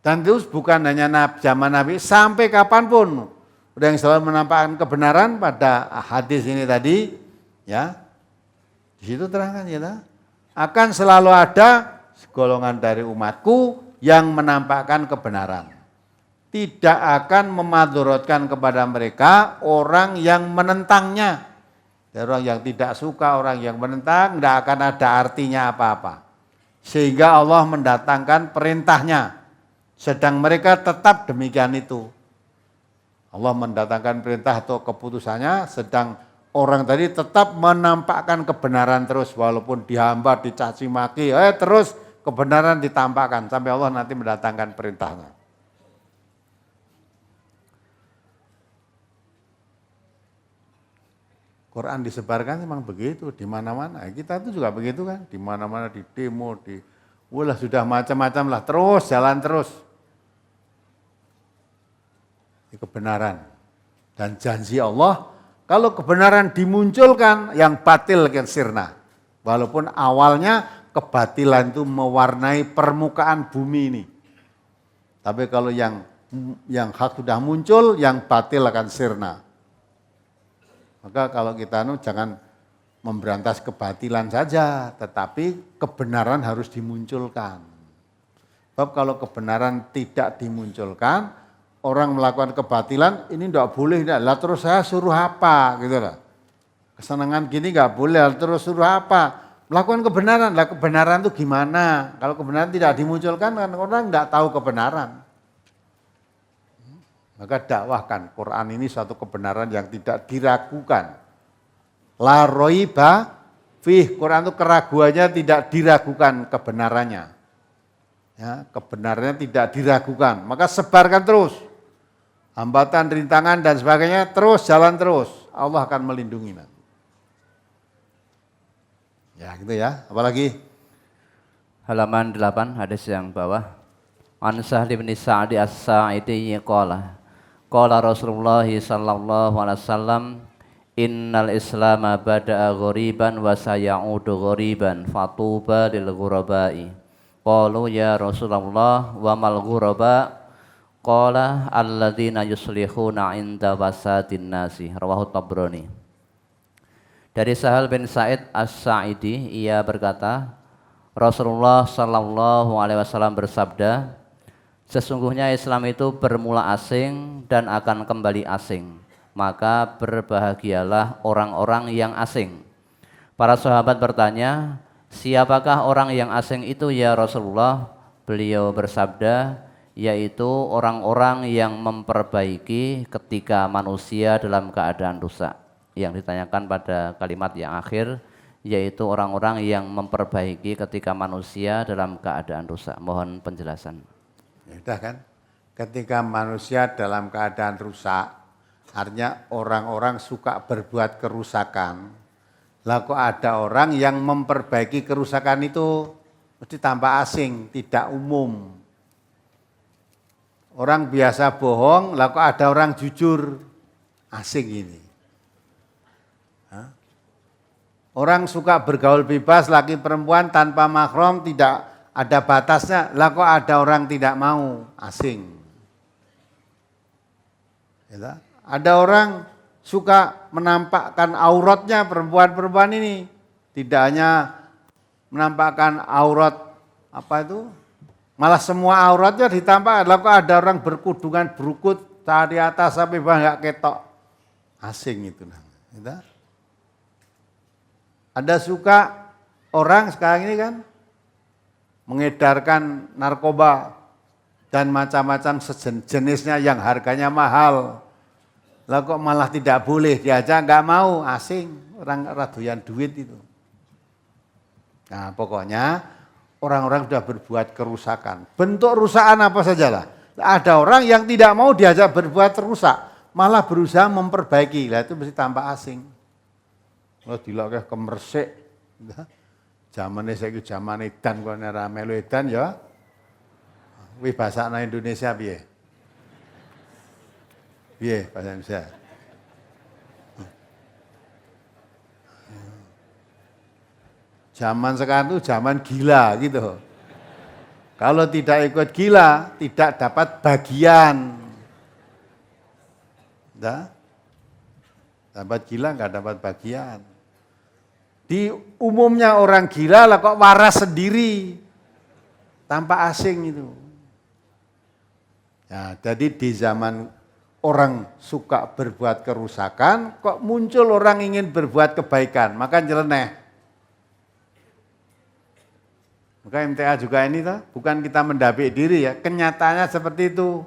Dan terus bukan hanya zaman Nabi, sampai kapanpun. Udah yang selalu menampakkan kebenaran pada hadis ini tadi, ya. Di situ terangkan ya, akan selalu ada golongan dari umatku yang menampakkan kebenaran. Tidak akan memadorotkan kepada mereka orang yang menentangnya. Orang yang tidak suka, orang yang menentang, tidak akan ada artinya apa-apa. Sehingga Allah mendatangkan perintahnya. Sedang mereka tetap demikian itu. Allah mendatangkan perintah atau keputusannya, sedang orang tadi tetap menampakkan kebenaran terus. Walaupun dihambat, dicaci maki, terus kebenaran ditampakkan sampai Allah nanti mendatangkan perintahnya. Quran disebarkan memang begitu di mana-mana. Kita itu juga begitu kan, di mana-mana, di demo, sudah macam-macam lah, terus jalan terus. Ini kebenaran dan janji Allah, kalau kebenaran dimunculkan yang batil akan sirna. Walaupun awalnya kebatilan itu mewarnai permukaan bumi ini. Tapi kalau yang hak sudah muncul, yang batil akan sirna. Maka kalau kita jangan memberantas kebatilan saja, tetapi kebenaran harus dimunculkan. Sebab kalau kebenaran tidak dimunculkan, orang melakukan kebatilan, ini tidak boleh, lah terus saya suruh apa, gitu lah. Kesenangan gini nggak boleh, terus suruh apa? Melakukan kebenaran, lah kebenaran itu gimana? Kalau kebenaran tidak dimunculkan, kan orang tidak tahu kebenaran. Maka dakwahkan, Quran ini suatu kebenaran yang tidak diragukan. La roiba fih, Quran itu keraguannya tidak diragukan kebenarannya. Ya, kebenarannya tidak diragukan, maka sebarkan terus. Hambatan, rintangan dan sebagainya terus, jalan terus. Allah akan melindungi nanti. Ya gitu ya, apalagi? Halaman 8, hadis yang bawah. An Sahl bin Sa'di As-Sa'idi qala qala Rasulullah sallallahu alaihi wasallam innal islama bada'a ghoriban wa sayaudu ghoriban fatuba lil ghurabai. Qalu ya Rasulullah wa mal ghuraba? Qala alladzina yuslihuna inda wasatin nasi. Rawahu Tabrani. Dari Sahal bin Sa'id As-Sa'idi, ia berkata, Rasulullah sallallahu alaihi wasallam bersabda, sesungguhnya Islam itu bermula asing dan akan kembali asing. Maka berbahagialah orang-orang yang asing. Para sahabat bertanya, siapakah orang yang asing itu ya Rasulullah? Beliau bersabda, yaitu orang-orang yang memperbaiki ketika manusia dalam keadaan rusak. Yang ditanyakan pada kalimat yang akhir, yaitu orang-orang yang memperbaiki ketika manusia dalam keadaan rusak. Mohon penjelasan. Ya udah kan, ketika manusia dalam keadaan rusak, artinya orang-orang suka berbuat kerusakan. Lah kok ada orang yang memperbaiki kerusakan itu, mesti tambah asing, tidak umum. Orang biasa bohong, lah kok ada orang jujur, asing ini. Orang suka bergaul bebas, laki perempuan tanpa mahram, tidak ada batasnya, lah kok ada orang tidak mau, asing. Ada orang suka menampakkan auratnya, perempuan-perempuan ini tidak hanya menampakkan aurat apa itu? Malah semua auratnya ditampakkan. Lalu kok ada orang berkudungan berukut dari atas sampai bawah nggak ketok. Asing itu namanya. Ada suka orang sekarang ini kan mengedarkan narkoba dan macam-macam sejenisnya yang harganya mahal. Lah kok malah tidak boleh diajak, nggak mau, asing, orang radoyan duit itu. Nah pokoknya orang-orang sudah berbuat kerusakan. Bentuk rusakan apa sajalah. Ada orang yang tidak mau diajak berbuat rusak, malah berusaha memperbaiki. Lah itu mesti tampak asing. Kalau dilok kemersik, zamane saiki zaman edan kok nek ra melu edan ya. Wih bahasa Indonesia piye? Piye bahasa Indonesia? Zaman sekarang itu zaman gila gitu. Kalau tidak ikut gila, tidak dapat bagian. Dapat gila nggak dapat bagian. Di umumnya orang gila lah kok waras sendiri. Tanpa asing itu. Ya, jadi di zaman orang suka berbuat kerusakan, kok muncul orang ingin berbuat kebaikan, maka nyeleneh. Maka MTA juga ini bukan kita mendapik diri ya, kenyataannya seperti itu.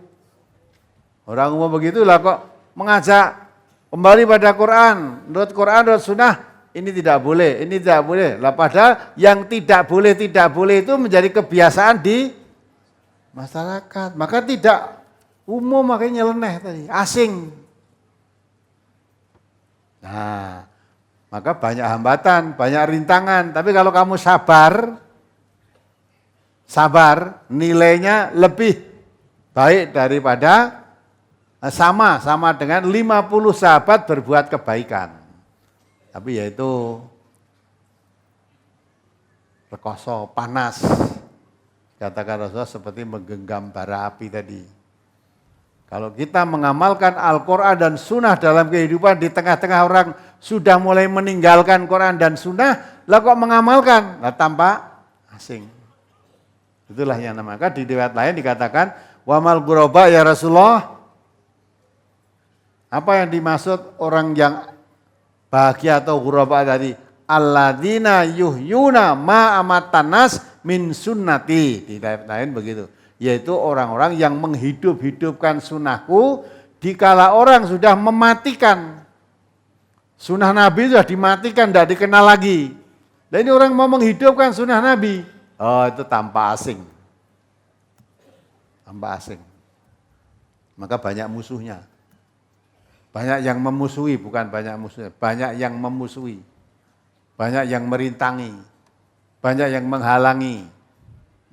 Orang umum begitulah kok mengajak kembali pada Quran, menurut Sunnah, ini tidak boleh, ini tidak boleh. Lah padahal yang tidak boleh itu menjadi kebiasaan di masyarakat. Maka tidak umum, makanya nyeleneh tadi, asing. Nah, maka banyak hambatan, banyak rintangan. Tapi kalau kamu sabar, nilainya lebih baik daripada sama dengan 50 sahabat berbuat kebaikan. Tapi yaitu rekoso, panas. Katakan Rasulullah seperti menggenggam bara api tadi. Kalau kita mengamalkan Al-Quran dan Sunnah dalam kehidupan di tengah-tengah orang sudah mulai meninggalkan Quran dan Sunnah, lah kok mengamalkan? Lah tampak asing. Itulah yang namanya. Di riwayat lain dikatakan, wamal ghuraba ya Rasulullah. Apa yang dimaksud orang yang bahagia atau ghuraba tadi? Alladzina yuhyuna ma amatanas min sunnati. Di riwayat lain begitu. Yaitu orang-orang yang menghidup-hidupkan sunnahku dikala orang sudah mematikan. Sunnah Nabi sudah dimatikan, tidak dikenal lagi. Dan ini orang mau menghidupkan sunnah Nabi. Oh itu tanpa asing. Tanpa asing. Maka banyak musuhnya. Banyak yang memusuhi, bukan banyak musuhnya. Banyak yang memusuhi. Banyak yang merintangi. Banyak yang menghalangi.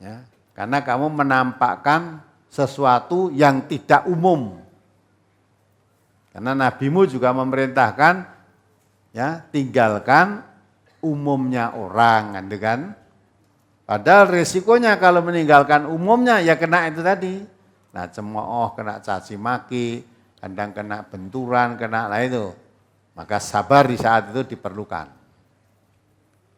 Ya. Karena kamu menampakkan sesuatu yang tidak umum. Karena nabimu juga memerintahkan, ya, tinggalkan umumnya orang, kan? Padahal resikonya kalau meninggalkan umumnya ya kena itu tadi. Nah cemooh, kena caci maki, kadang kena benturan, kena lah itu. Maka sabar di saat itu diperlukan.